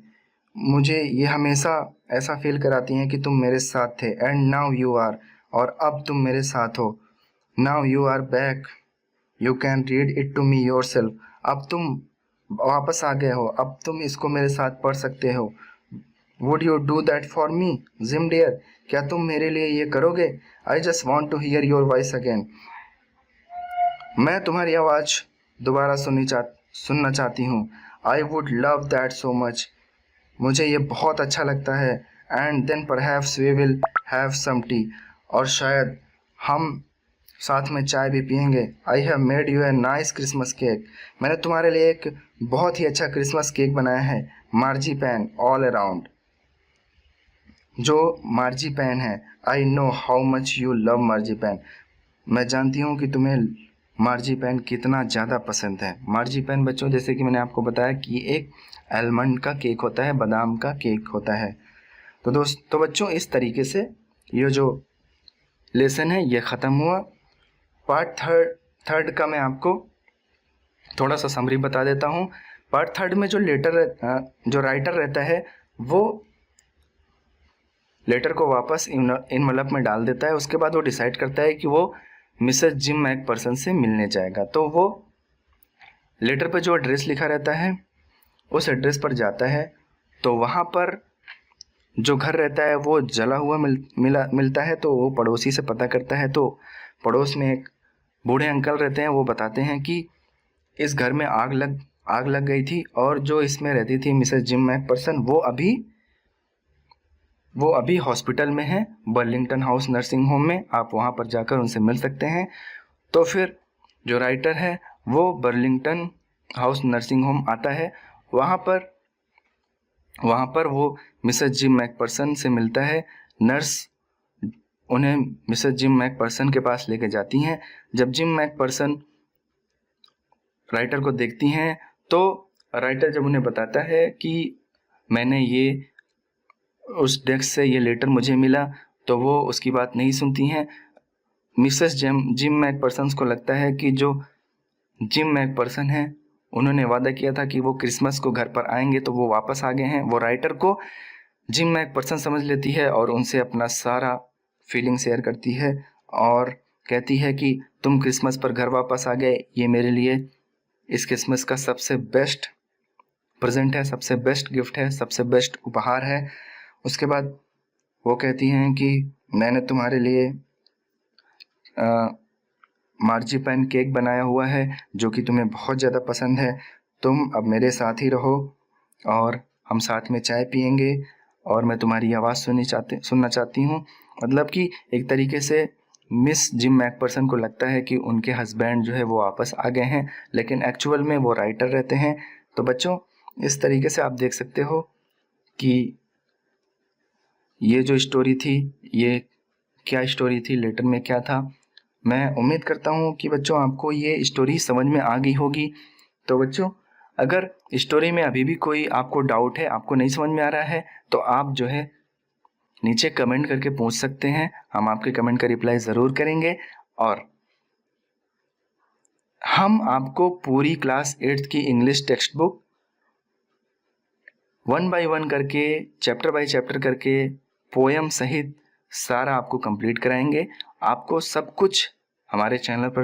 मुझे ये हमेशा ऐसा फील कराती हैं कि तुम मेरे साथ थे। एंड नाउ यू आर, और अब तुम मेरे साथ हो। Now you are back, you can read it to me yourself, अब तुम वापस आ गए हो, अब तुम इसको मेरे साथ पढ़ सकते हो। Would you do that for me Jim dear, क्या तुम मेरे लिए ये करोगे। I just want to hear your voice again, मैं तुम्हारी आवाज़ दोबारा सुनना चाहती हूँ। I would love that so much, मुझे ये बहुत अच्छा लगता है। And then perhaps we will have some tea, और शायद हम साथ में चाय भी पियेंगे। I have made you a nice Christmas cake, मैंने तुम्हारे लिए एक बहुत ही अच्छा क्रिसमस केक बनाया है। मार्जीपैन ऑल अराउंड, जो मार्जीपैन है। I know how much you love marzipan, मैं जानती हूँ कि तुम्हें मार्जीपैन कितना ज़्यादा पसंद है। मार्जीपैन बच्चों, जैसे कि मैंने आपको बताया कि एक आलमंड का केक होता है, बादाम का केक होता है। तो बच्चों, इस तरीके से ये जो लेसन है ये ख़त्म हुआ। पार्ट थर्ड का मैं आपको थोड़ा सा समरी बता देता हूँ। पार्ट थर्ड में जो राइटर रहता है वो लेटर को वापस इनवलप में डाल देता है। उसके बाद वो डिसाइड करता है कि वो मिसेस जिम मैकपर्सन से मिलने जाएगा। तो वो लेटर पर जो एड्रेस लिखा रहता है उस एड्रेस पर जाता है। तो वहाँ पर जो घर रहता है वो जला हुआ मिलता है। तो वो पड़ोसी से पता करता है। तो पड़ोस में एक बूढ़े अंकल रहते हैं, वो बताते हैं कि इस घर में आग लग गई थी, और जो इसमें रहती थी मिसेस जिम मैकपर्सन वो अभी हॉस्पिटल में है, बर्लिंगटन हाउस नर्सिंग होम में। आप वहाँ पर जाकर उनसे मिल सकते हैं। तो फिर जो राइटर है वो बर्लिंगटन हाउस नर्सिंग होम आता है। वहाँ पर वो मिसेस जिम मैकपर्सन से मिलता है। नर्स उन्हें मिसेस जिम मैकपर्सन के पास लेके जाती हैं। जब जिम मैकपर्सन राइटर को देखती हैं तो राइटर जब उन्हें बताता है कि मैंने ये उस डेस्क से ये लेटर मुझे मिला, तो वो उसकी बात नहीं सुनती हैं। मिसेस जिम मैकपर्सन को लगता है कि जो जिम मैकपर्सन है उन्होंने वादा किया था कि वो क्रिसमस को घर पर आएंगे, तो वो वापस आ गए हैं। वो राइटर को जिम मैकपर्सन समझ लेती है और उनसे अपना सारा फीलिंग शेयर करती है और कहती है कि तुम क्रिसमस पर घर वापस आ गए, ये मेरे लिए इस क्रिसमस का सबसे बेस्ट प्रेजेंट है, सबसे बेस्ट गिफ्ट है, सबसे बेस्ट उपहार है। उसके बाद वो कहती हैं कि मैंने तुम्हारे लिए मार्जीपैन केक बनाया हुआ है जो कि तुम्हें बहुत ज़्यादा पसंद है। तुम अब मेरे साथ ही रहो और हम साथ में चाय पियेंगे और मैं तुम्हारी आवाज़ सुनना चाहती हूँ। मतलब कि एक तरीके से मिस जिम मैकपर्सन को लगता है कि उनके हस्बैंड जो है वो वापस आ गए हैं, लेकिन एक्चुअल में वो राइटर रहते हैं। तो बच्चों, इस तरीके से आप देख सकते हो कि ये जो स्टोरी थी ये क्या स्टोरी थी, लेटर में क्या था। मैं उम्मीद करता हूँ कि बच्चों आपको ये स्टोरी समझ में आ गई होगी। तो बच्चों, अगर स्टोरी में अभी भी कोई आपको डाउट है, आपको नहीं समझ में आ रहा है, तो आप जो है नीचे कमेंट करके पूछ सकते हैं। हम आपके कमेंट का रिप्लाई ज़रूर करेंगे और हम आपको पूरी क्लास 8th की इंग्लिश टेक्स्ट बुक 1 by 1 करके, चैप्टर बाय चैप्टर करके, पोएम सहित सारा आपको कंप्लीट कराएंगे। आपको सब कुछ हमारे चैनल पर